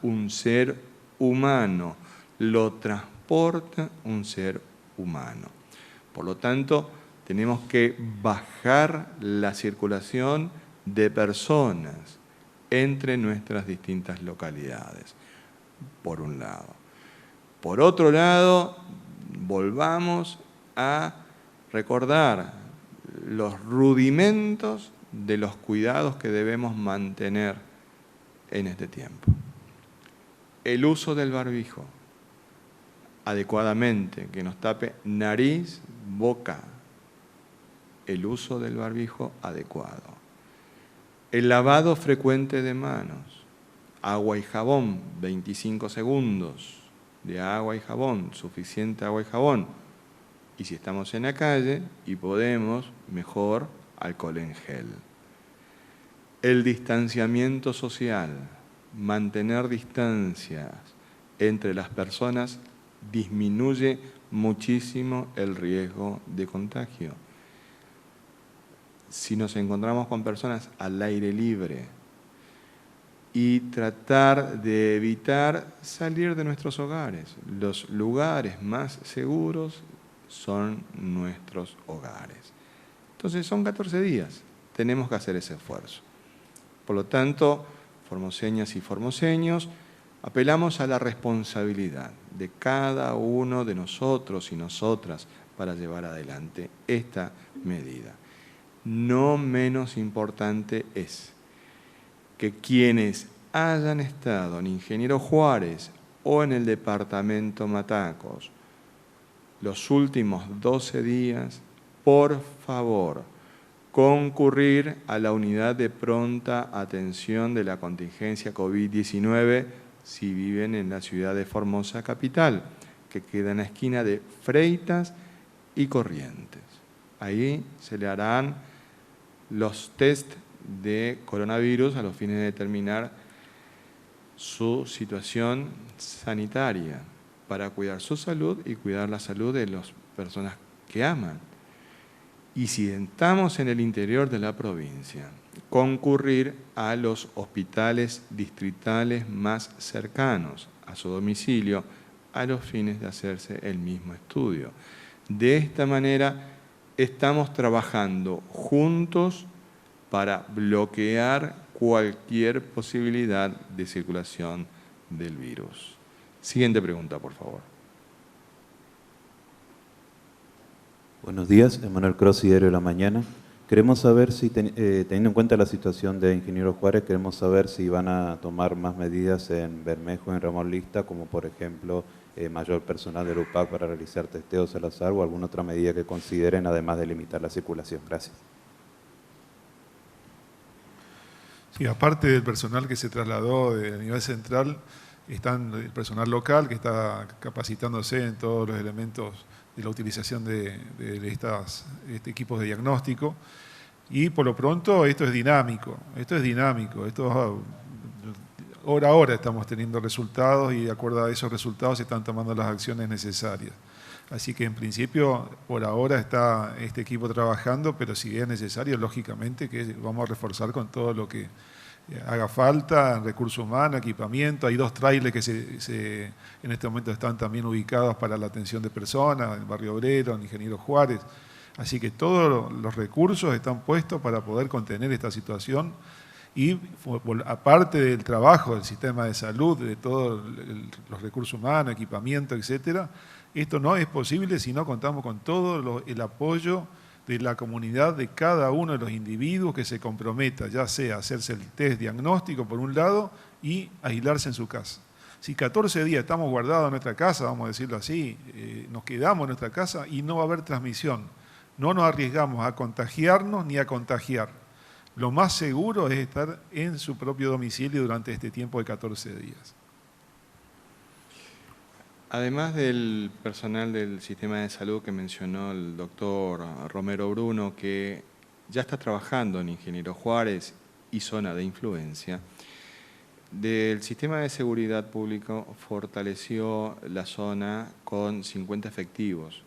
Speaker 1: un ser humano, lo transporta un ser humano. Por lo tanto, tenemos que bajar la circulación de personas entre nuestras distintas localidades, por un lado. Por otro lado, volvamos a recordar los rudimentos de los cuidados que debemos mantener en este tiempo. El uso del barbijo adecuadamente, que nos tape nariz, boca. El uso del barbijo adecuado. El lavado frecuente de manos. Agua y jabón, 25 segundos de agua y jabón, suficiente agua y jabón. Y si estamos en la calle y podemos, mejor alcohol en gel. El distanciamiento social, mantener distancias entre las personas disminuye muchísimo el riesgo de contagio. si nos encontramos con personas al aire libre y tratar de evitar salir de nuestros hogares. Los lugares más seguros son nuestros hogares. Entonces son 14 días, tenemos que hacer ese esfuerzo. Por lo tanto, formoseñas y formoseños, apelamos a la responsabilidad de cada uno de nosotros y nosotras para llevar adelante esta medida. No menos importante es que quienes hayan estado en Ingeniero Juárez o en el departamento Matacos los últimos 12 días, por favor, concurrir a la unidad de pronta atención de la contingencia COVID-19 si viven en la ciudad de Formosa capital, que queda en la esquina de Freitas y Corrientes. Ahí se le harán los test de coronavirus a los fines de determinar su situación sanitaria para cuidar su salud y cuidar la salud de las personas que aman. Y si estamos en el interior de la provincia, concurrir a los hospitales distritales más cercanos a su domicilio a los fines de hacerse el mismo estudio. De esta manera estamos trabajando juntos para bloquear cualquier posibilidad de circulación del virus. Siguiente pregunta, por favor.
Speaker 10: Buenos días, Emanuel Crossi, Diario de la Mañana. Queremos saber si, teniendo en cuenta la situación de Ingeniero Juárez, queremos saber si van a tomar más medidas en Bermejo, en Ramón Lista, como por ejemplo mayor personal del UPAC para realizar testeos al azar o alguna otra medida que consideren, además de limitar la circulación. Gracias.
Speaker 6: Sí, aparte del personal que se trasladó de nivel central, están el personal local que está capacitándose en todos los elementos de la utilización de estos equipos de diagnóstico, y por lo pronto esto es dinámico, hora a hora estamos teniendo resultados y de acuerdo a esos resultados se están tomando las acciones necesarias. Así que en principio por ahora está este equipo trabajando, pero si es necesario, lógicamente que vamos a reforzar con todo lo que haga falta, recursos humanos, equipamiento. Hay 2 trailers que en este momento están también ubicados para la atención de personas, en Barrio Obrero, en Ingeniero Juárez. Así que todos los recursos están puestos para poder contener esta situación y aparte del trabajo del sistema de salud, de todos los recursos humanos, equipamiento, etcétera, esto no es posible si no contamos con todo el apoyo de la comunidad, de cada uno de los individuos que se comprometa, ya sea hacerse el test diagnóstico por un lado y aislarse en su casa. Si 14 días estamos guardados en nuestra casa, vamos a decirlo así, nos quedamos en nuestra casa y no va a haber transmisión. No nos arriesgamos a contagiarnos ni a contagiar. Lo más seguro es estar en su propio domicilio durante este tiempo de 14 días.
Speaker 1: Además del personal del sistema de salud que mencionó el doctor Romero Bruno, que ya está trabajando en Ingeniero Juárez y zona de influencia, del sistema de seguridad público fortaleció la zona con 50 efectivos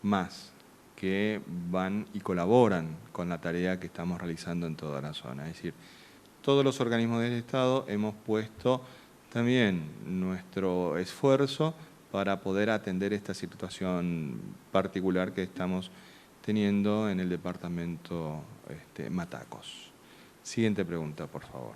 Speaker 1: más que van y colaboran con la tarea que estamos realizando en toda la zona. Es decir, todos los organismos del Estado hemos puesto también nuestro esfuerzo para poder atender esta situación particular que estamos teniendo en el departamento Matacos. Siguiente pregunta, por favor.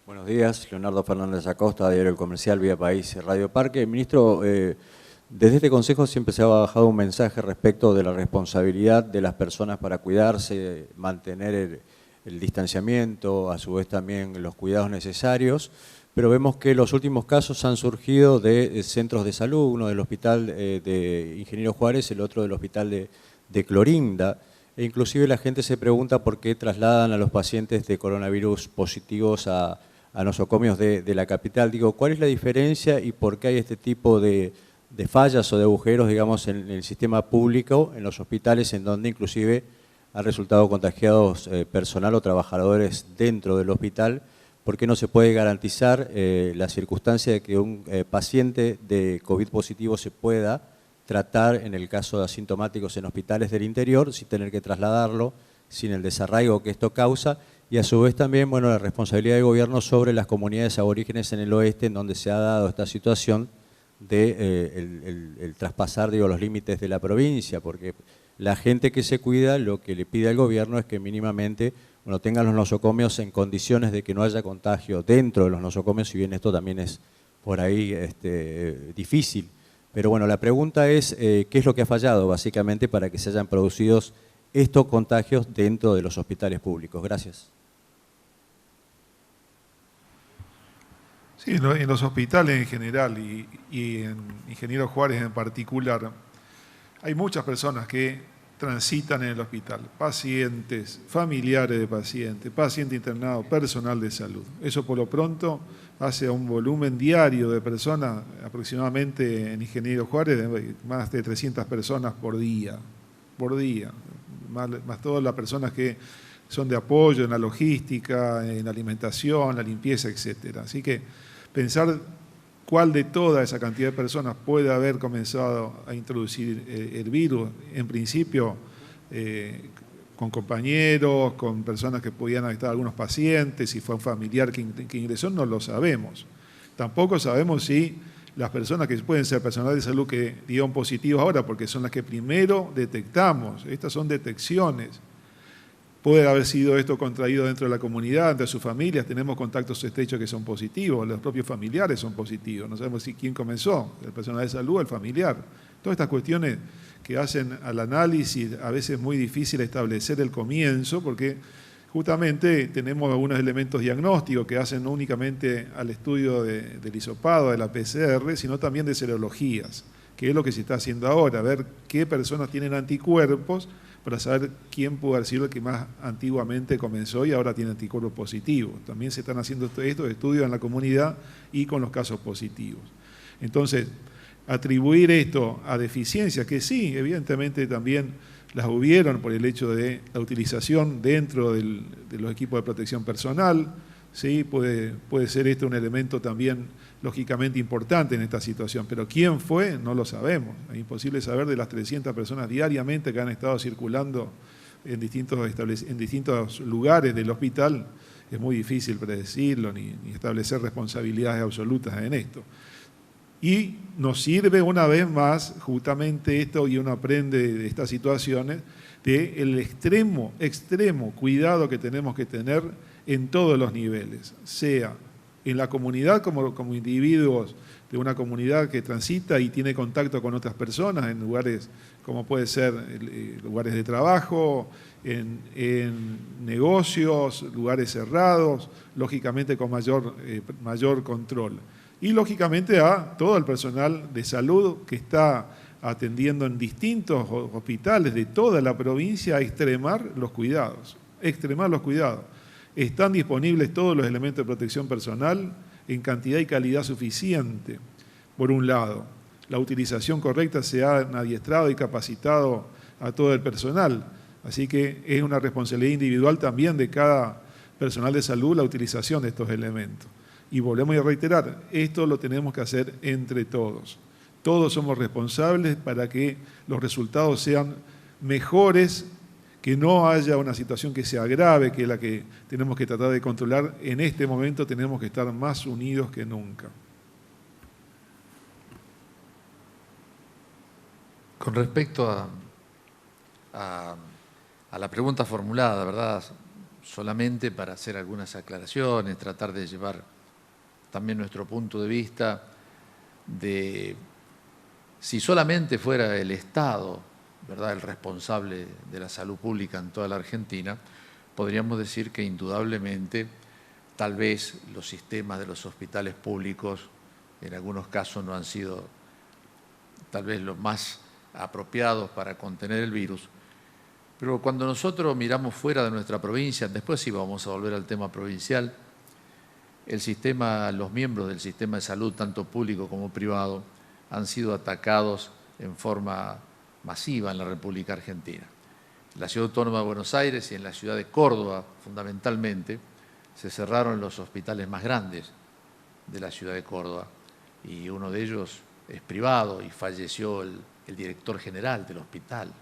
Speaker 11: Buenos días, Leonardo Fernández Acosta, Diario El Comercial, Vía País, Radio Parque. Ministro, desde este Consejo siempre se ha bajado un mensaje respecto de la responsabilidad de las personas para cuidarse, mantener el distanciamiento, a su vez también los cuidados necesarios, pero vemos que los últimos casos han surgido de centros de salud, uno del Hospital de Ingeniero Juárez, el otro del Hospital de Clorinda, e inclusive la gente se pregunta por qué trasladan a los pacientes de coronavirus positivos a nosocomios de la capital. Digo, ¿cuál es la diferencia y por qué hay este tipo de fallas o de agujeros, digamos, en el sistema público, en los hospitales, en donde inclusive han resultado contagiados personal o trabajadores dentro del hospital? ¿Por qué no se puede garantizar la circunstancia de que un paciente de COVID positivo se pueda tratar en el caso de asintomáticos en hospitales del interior sin tener que trasladarlo, sin el desarraigo que esto causa, y a su vez también, bueno, la responsabilidad del gobierno sobre las comunidades aborígenes en el oeste, en donde se ha dado esta situación de el traspasar, digo, los límites de la provincia, porque la gente que se cuida, lo que le pide al gobierno es que mínimamente tengan los nosocomios en condiciones de que no haya contagio dentro de los nosocomios, si bien esto también es por ahí difícil. Pero bueno, la pregunta es, ¿qué es lo que ha fallado básicamente para que se hayan producido estos contagios dentro de los hospitales públicos? Gracias.
Speaker 6: Sí, en los hospitales en general y en Ingeniero Juárez en particular, hay muchas personas que transitan en el hospital, pacientes, familiares de pacientes, paciente internado, personal de salud. Eso por lo pronto hace un volumen diario de personas, aproximadamente en Ingeniero Juárez, de más de 300 personas por día, más todas las personas que son de apoyo en la logística, en la alimentación, la limpieza, etc. Así que pensar cuál de toda esa cantidad de personas puede haber comenzado a introducir el virus, en principio con compañeros, con personas que podían estar algunos pacientes, si fue un familiar que ingresó, no lo sabemos. Tampoco sabemos si las personas que pueden ser personal de salud que dieron positivos ahora, porque son las que primero detectamos, estas son detecciones. Puede haber sido esto contraído dentro de la comunidad, entre sus familias, tenemos contactos estrechos que son positivos, los propios familiares son positivos, no sabemos quién comenzó, el personal de salud o el familiar. Todas estas cuestiones que hacen al análisis a veces muy difícil establecer el comienzo, porque justamente tenemos algunos elementos diagnósticos que hacen no únicamente al estudio del hisopado, de la PCR, sino también de serologías, que es lo que se está haciendo ahora, ver qué personas tienen anticuerpos, para saber quién pudo haber sido el que más antiguamente comenzó y ahora tiene anticuerpos positivos. También se están haciendo estos estudios en la comunidad y con los casos positivos. Entonces, atribuir esto a deficiencias, que sí, evidentemente también las hubieron por el hecho de la utilización dentro de los equipos de protección personal, ¿sí? Puede ser esto un elemento también lógicamente importante en esta situación, pero quién fue no lo sabemos. Es imposible saber de las 300 personas diariamente que han estado circulando en distintos lugares del hospital, es muy difícil predecirlo ni establecer responsabilidades absolutas en esto. Y nos sirve una vez más justamente esto, y uno aprende de estas situaciones, del extremo cuidado que tenemos que tener en todos los niveles, sea en la comunidad como individuos de una comunidad que transita y tiene contacto con otras personas en lugares como puede ser lugares de trabajo, en negocios, lugares cerrados, lógicamente con mayor control. Y lógicamente a todo el personal de salud que está atendiendo en distintos hospitales de toda la provincia a extremar los cuidados. Están disponibles todos los elementos de protección personal en cantidad y calidad suficiente, por un lado. La utilización correcta se ha adiestrado y capacitado a todo el personal, así que es una responsabilidad individual también de cada personal de salud la utilización de estos elementos. Y volvemos a reiterar, esto lo tenemos que hacer entre todos. Todos somos responsables para que los resultados sean mejores, que no haya una situación que se agrave, que es la que tenemos que tratar de controlar. En este momento tenemos que estar más unidos que nunca.
Speaker 2: Con respecto a la pregunta formulada, ¿verdad? Solamente para hacer algunas aclaraciones, tratar de llevar también nuestro punto de vista de si solamente fuera el Estado, ¿verdad?, el responsable de la salud pública en toda la Argentina, podríamos decir que indudablemente tal vez los sistemas de los hospitales públicos en algunos casos no han sido tal vez los más apropiados para contener el virus. Pero cuando nosotros miramos fuera de nuestra provincia, después sí vamos a volver al tema provincial, el sistema, los miembros del sistema de salud, tanto público como privado, han sido atacados en forma masiva en la República Argentina. En la Ciudad Autónoma de Buenos Aires y en la ciudad de Córdoba, fundamentalmente, se cerraron los hospitales más grandes de la ciudad de Córdoba y uno de ellos es privado y falleció el director general del hospital.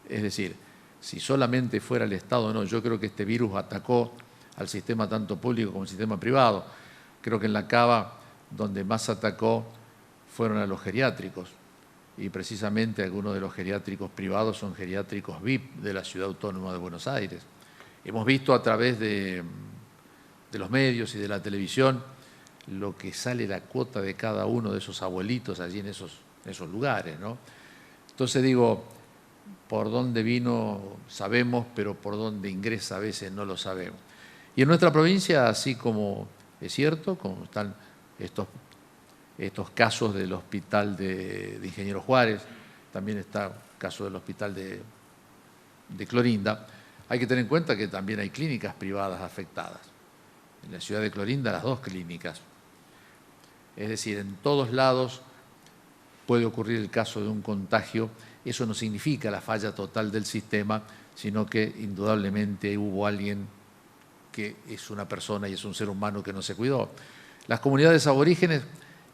Speaker 2: Es decir, si solamente fuera el Estado, no, yo creo que este virus atacó al sistema tanto público como al sistema privado. Creo que en la Cava donde más atacó fueron a los geriátricos, y precisamente algunos de los geriátricos privados son geriátricos VIP de la Ciudad Autónoma de Buenos Aires. Hemos visto a través de los medios y de la televisión lo que sale la cuota de cada uno de esos abuelitos allí en esos lugares, ¿no? Entonces digo, por dónde vino sabemos, pero por dónde ingresa a veces no lo sabemos. Y en nuestra provincia, así como es cierto, como están estos casos del hospital de Ingeniero Juárez, también está el caso del hospital de Clorinda, hay que tener en cuenta que también hay clínicas privadas afectadas. En la ciudad de Clorinda, las 2 clínicas. Es decir, en todos lados puede ocurrir el caso de un contagio. Eso no significa la falla total del sistema, sino que indudablemente hubo alguien que es una persona y es un ser humano que no se cuidó. Las comunidades aborígenes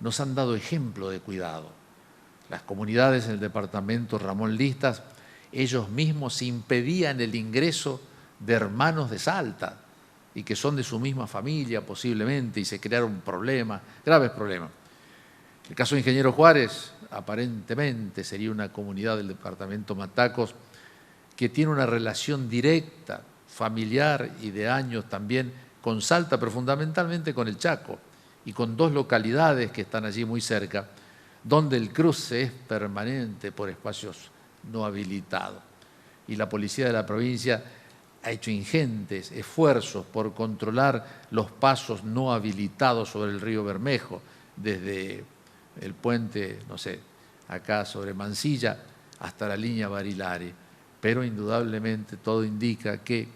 Speaker 2: nos han dado ejemplo de cuidado. Las comunidades en el departamento Ramón Listas, ellos mismos impedían el ingreso de hermanos de Salta y que son de su misma familia posiblemente, y se crearon problemas, graves problemas. El caso de Ingeniero Juárez, aparentemente sería una comunidad del departamento Matacos que tiene una relación directa, familiar y de años también con Salta, pero fundamentalmente con el Chaco, y con 2 localidades que están allí muy cerca, donde el cruce es permanente por espacios no habilitados. Y la policía de la provincia ha hecho ingentes esfuerzos por controlar los pasos no habilitados sobre el río Bermejo, desde el puente, no sé, acá sobre Mansilla hasta la línea Barilari. Pero indudablemente todo indica que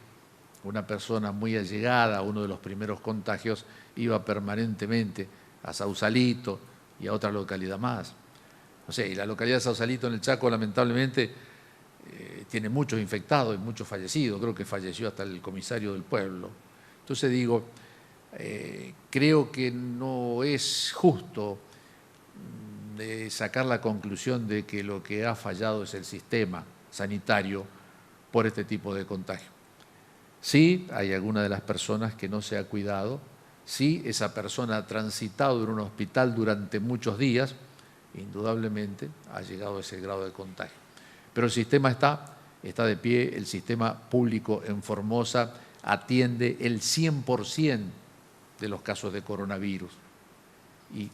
Speaker 2: una persona muy allegada a uno de los primeros contagios iba permanentemente a Sausalito y a otra localidad más. No sé, y la localidad de Sausalito en el Chaco lamentablemente tiene muchos infectados y muchos fallecidos. Creo que falleció hasta el comisario del pueblo. Entonces digo, creo que no es justo sacar la conclusión de que lo que ha fallado es el sistema sanitario por este tipo de contagio. Sí, hay alguna de las personas que no se ha cuidado, sí, esa persona ha transitado en un hospital durante muchos días, indudablemente ha llegado a ese grado de contagio. Pero el sistema está de pie, el sistema público en Formosa atiende el 100% de los casos de coronavirus y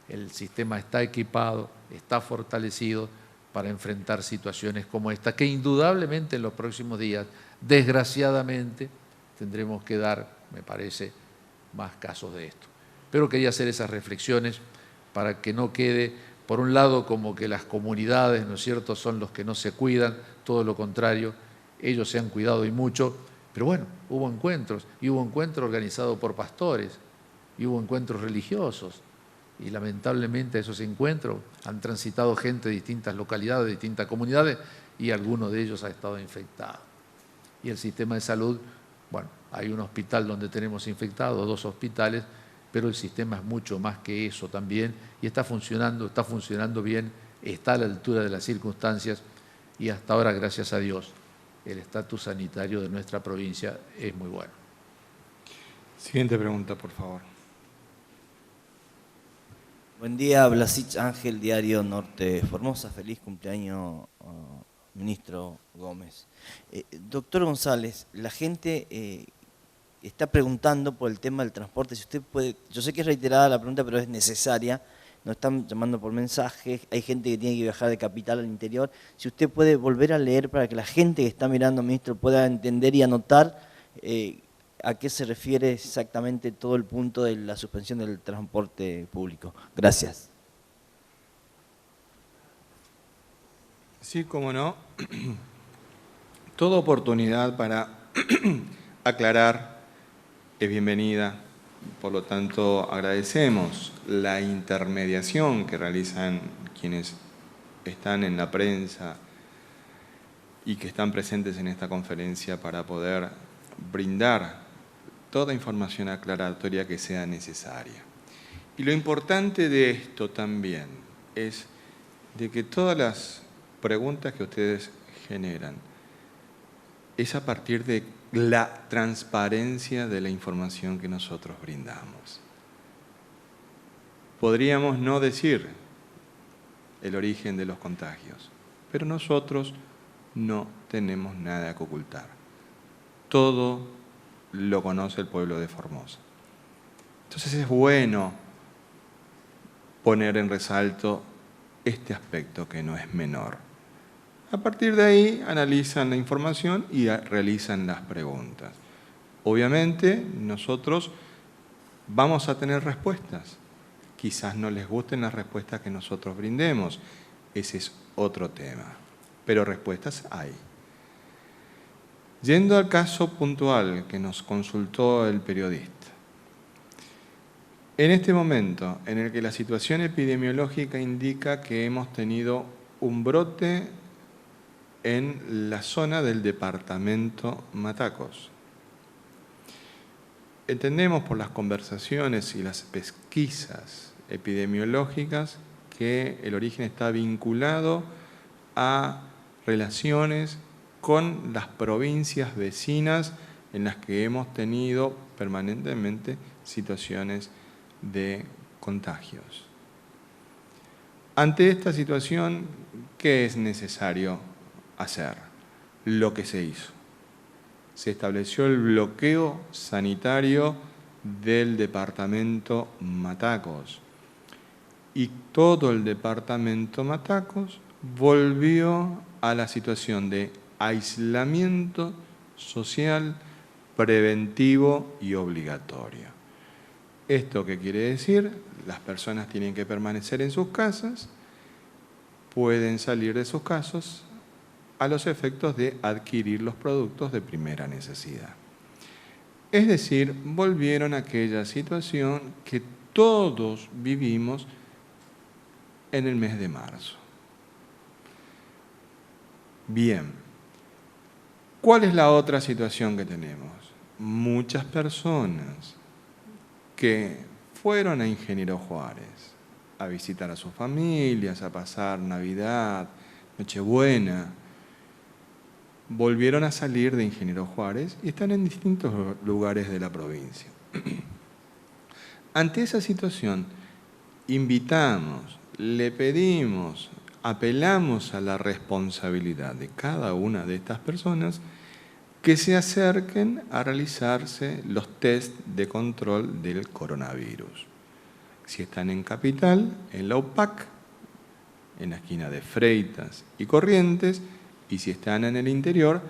Speaker 2: el sistema está equipado, está fortalecido para enfrentar situaciones como esta, que indudablemente en los próximos días, desgraciadamente, tendremos que dar, me parece, más casos de esto. Pero quería hacer esas reflexiones para que no quede, por un lado, como que las comunidades, ¿no es cierto?, son los que no se cuidan, todo lo contrario, ellos se han cuidado y mucho, pero bueno, hubo encuentros, y hubo encuentros organizados por pastores, y hubo encuentros religiosos, y lamentablemente a esos encuentros han transitado gente de distintas localidades, de distintas comunidades, y alguno de ellos ha estado infectado. Y el sistema de salud, bueno, hay un hospital donde tenemos infectados, 2 hospitales, pero el sistema es mucho más que eso también, y está funcionando bien, está a la altura de las circunstancias, y hasta ahora, gracias a Dios, el estatus sanitario de nuestra provincia es muy bueno.
Speaker 1: Siguiente pregunta, por favor.
Speaker 12: Buen día, Blasich Ángel, Diario Norte Formosa. Feliz cumpleaños, ministro Gómez. Doctor González, la gente está preguntando por el tema del transporte. Si usted puede, yo sé que es reiterada la pregunta, pero es necesaria. Nos están llamando por mensajes, hay gente que tiene que viajar de capital al interior. Si usted puede volver a leer para que la gente que está mirando, ministro, pueda entender y anotar a qué se refiere exactamente todo el punto de la suspensión del transporte público. Gracias.
Speaker 1: Sí, cómo no. Toda oportunidad para aclarar es bienvenida. Por lo tanto, agradecemos la intermediación que realizan quienes están en la prensa y que están presentes en esta conferencia para poder brindar toda información aclaratoria que sea necesaria. Y lo importante de esto también es de que todas las preguntas que ustedes generan es a partir de la transparencia de la información que nosotros brindamos. Podríamos no decir el origen de los contagios, pero nosotros no tenemos nada que ocultar. Todo lo conoce el pueblo de Formosa. Entonces es bueno poner en resalto este aspecto que no es menor. A partir de ahí analizan la información y realizan las preguntas. Obviamente nosotros vamos a tener respuestas. Quizás no les gusten las respuestas que nosotros brindemos. Ese es otro tema. Pero respuestas hay. Yendo al caso puntual que nos consultó el periodista. En este momento en el que la situación epidemiológica indica que hemos tenido un brote en la zona del departamento Matacos. Entendemos por las conversaciones y las pesquisas epidemiológicas que el origen está vinculado a relaciones con las provincias vecinas en las que hemos tenido permanentemente situaciones de contagios. Ante esta situación, ¿qué es necesario hacer? Lo que se hizo. Se estableció el bloqueo sanitario del departamento Matacos y todo el departamento Matacos volvió a la situación de aislamiento social preventivo y obligatorio. ¿Esto qué quiere decir? Las personas tienen que permanecer en sus casas, pueden salir de sus casas a los efectos de adquirir los productos de primera necesidad. Es decir, volvieron a aquella situación que todos vivimos en el mes de marzo. Bien, ¿cuál es la otra situación que tenemos? Muchas personas que fueron a Ingeniero Juárez a visitar a sus familias, a pasar Navidad, Nochebuena, volvieron a salir de Ingeniero Juárez y están en distintos lugares de la provincia. Ante esa situación, invitamos, le pedimos, apelamos a la responsabilidad de cada una de estas personas que se acerquen a realizarse los test de control del coronavirus. Si están en Capital, en la UPAC, en la esquina de Freitas y Corrientes, y si están en el interior,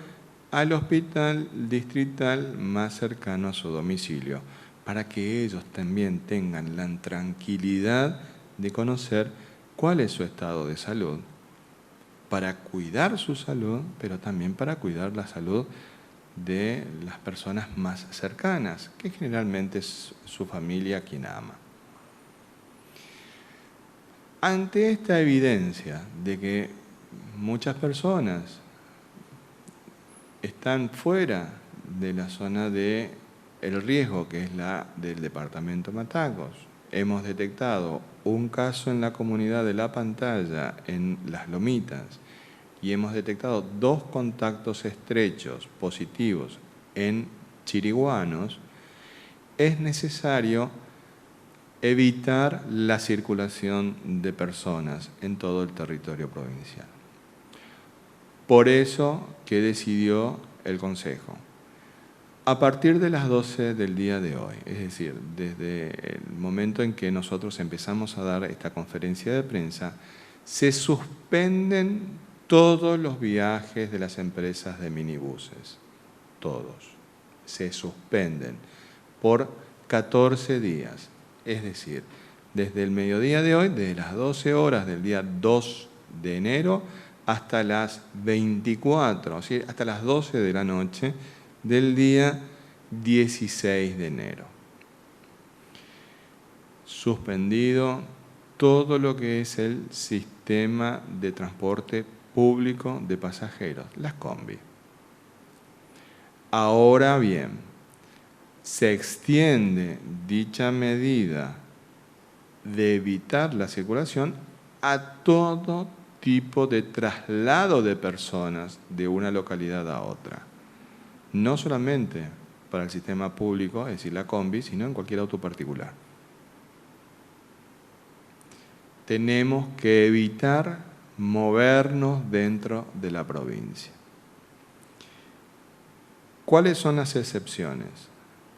Speaker 1: al hospital distrital más cercano a su domicilio, para que ellos también tengan la tranquilidad de conocer cuál es su estado de salud, para cuidar su salud, pero también para cuidar la salud de las personas más cercanas, que generalmente es su familia quien ama. Ante esta evidencia de que muchas personas están fuera de la zona de el riesgo, que es la del departamento Matacos, hemos detectado un caso en la comunidad de La Pantalla, en Las Lomitas, y hemos detectado 2 contactos estrechos positivos en Chiriguanos, es necesario evitar la circulación de personas en todo el territorio provincial. Por eso que decidió el Consejo, a partir de las 12 del día de hoy, es decir, desde el momento en que nosotros empezamos a dar esta conferencia de prensa, se suspenden todos los viajes de las empresas de minibuses, todos, se suspenden por 14 días, es decir, desde el mediodía de hoy, desde las 12 horas del día 2 de enero hasta las 24, ¿sí? Hasta las 12 de la noche del día 16 de enero. Suspendido todo lo que es el sistema de transporte público de pasajeros, las combi. Ahora bien, se extiende dicha medida de evitar la circulación a todo tipo de traslado de personas de una localidad a otra. No solamente para el sistema público, es decir, la combi, sino en cualquier auto particular. Tenemos que evitar movernos dentro de la provincia. ¿Cuáles son las excepciones?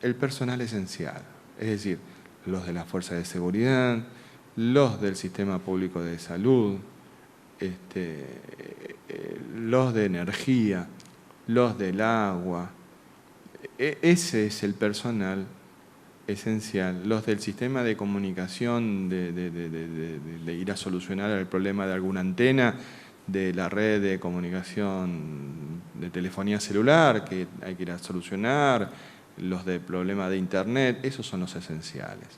Speaker 1: El personal esencial, es decir, los de las fuerzas de seguridad, los del sistema público de salud, los de energía, los del agua. Ese es el personal esencial. Los del sistema de comunicación, de ir a solucionar el problema de alguna antena, de la red de comunicación de telefonía celular que hay que ir a solucionar, los de problemas de internet, esos son los esenciales,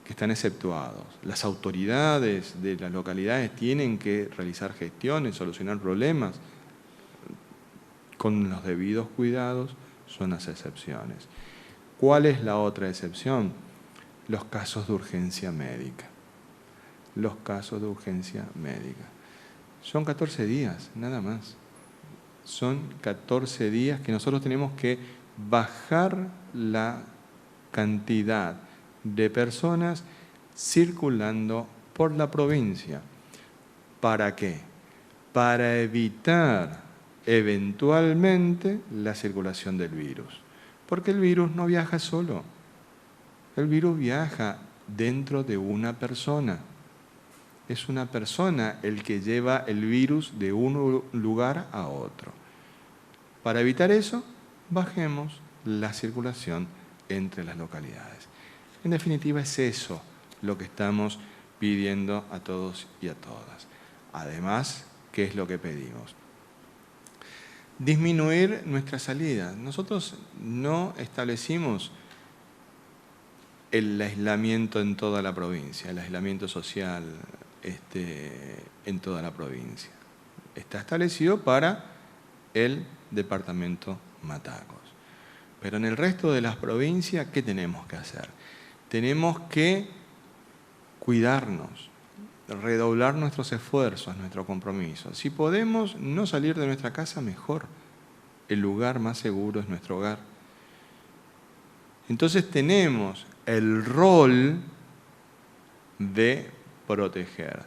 Speaker 1: que están exceptuados. Las autoridades de las localidades tienen que realizar gestiones, solucionar problemas, con los debidos cuidados, son las excepciones. ¿Cuál es la otra excepción? Los casos de urgencia médica. Los casos de urgencia médica. Son 14 días, nada más. Son 14 días que nosotros tenemos que bajar la cantidad de personas circulando por la provincia. ¿Para qué? Para evitar eventualmente la circulación del virus. Porque el virus no viaja solo. El virus viaja dentro de una persona. Es una persona el que lleva el virus de un lugar a otro. Para evitar eso, bajemos la circulación entre las localidades. En definitiva, es eso lo que estamos pidiendo a todos y a todas. Además, ¿qué es lo que pedimos? Disminuir nuestra salida. Nosotros no establecimos el aislamiento en toda la provincia, el aislamiento social en toda la provincia. Está establecido para el departamento Matacos. Pero en el resto de las provincias, ¿qué tenemos que hacer? Tenemos que cuidarnos, redoblar nuestros esfuerzos, nuestro compromiso. Si podemos no salir de nuestra casa, mejor. El lugar más seguro es nuestro hogar. Entonces tenemos el rol de proteger.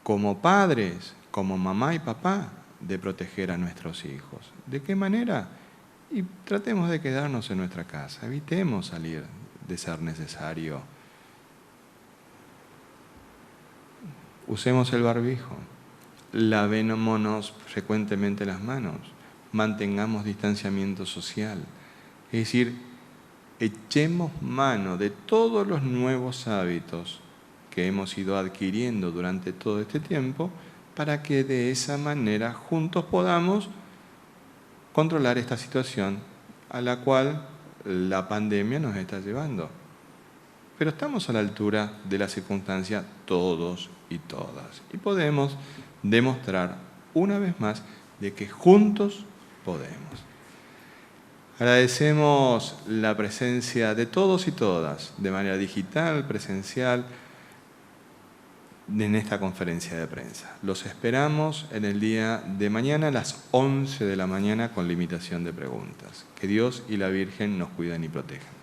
Speaker 1: Como padres, como mamá y papá, de proteger a nuestros hijos. ¿De qué manera? Y tratemos de quedarnos en nuestra casa. Evitemos salir de ser necesario. Usemos el barbijo, lavémonos frecuentemente las manos, mantengamos distanciamiento social. Es decir, echemos mano de todos los nuevos hábitos que hemos ido adquiriendo durante todo este tiempo para que de esa manera juntos podamos controlar esta situación a la cual la pandemia nos está llevando. Pero estamos a la altura de la circunstancia todos y todas. Y podemos demostrar una vez más de que juntos podemos. Agradecemos la presencia de todos y todas, de manera digital, presencial, en esta conferencia de prensa. Los esperamos en el día de mañana a las 11 de la mañana con limitación de preguntas. Que Dios y la Virgen nos cuiden y protejan.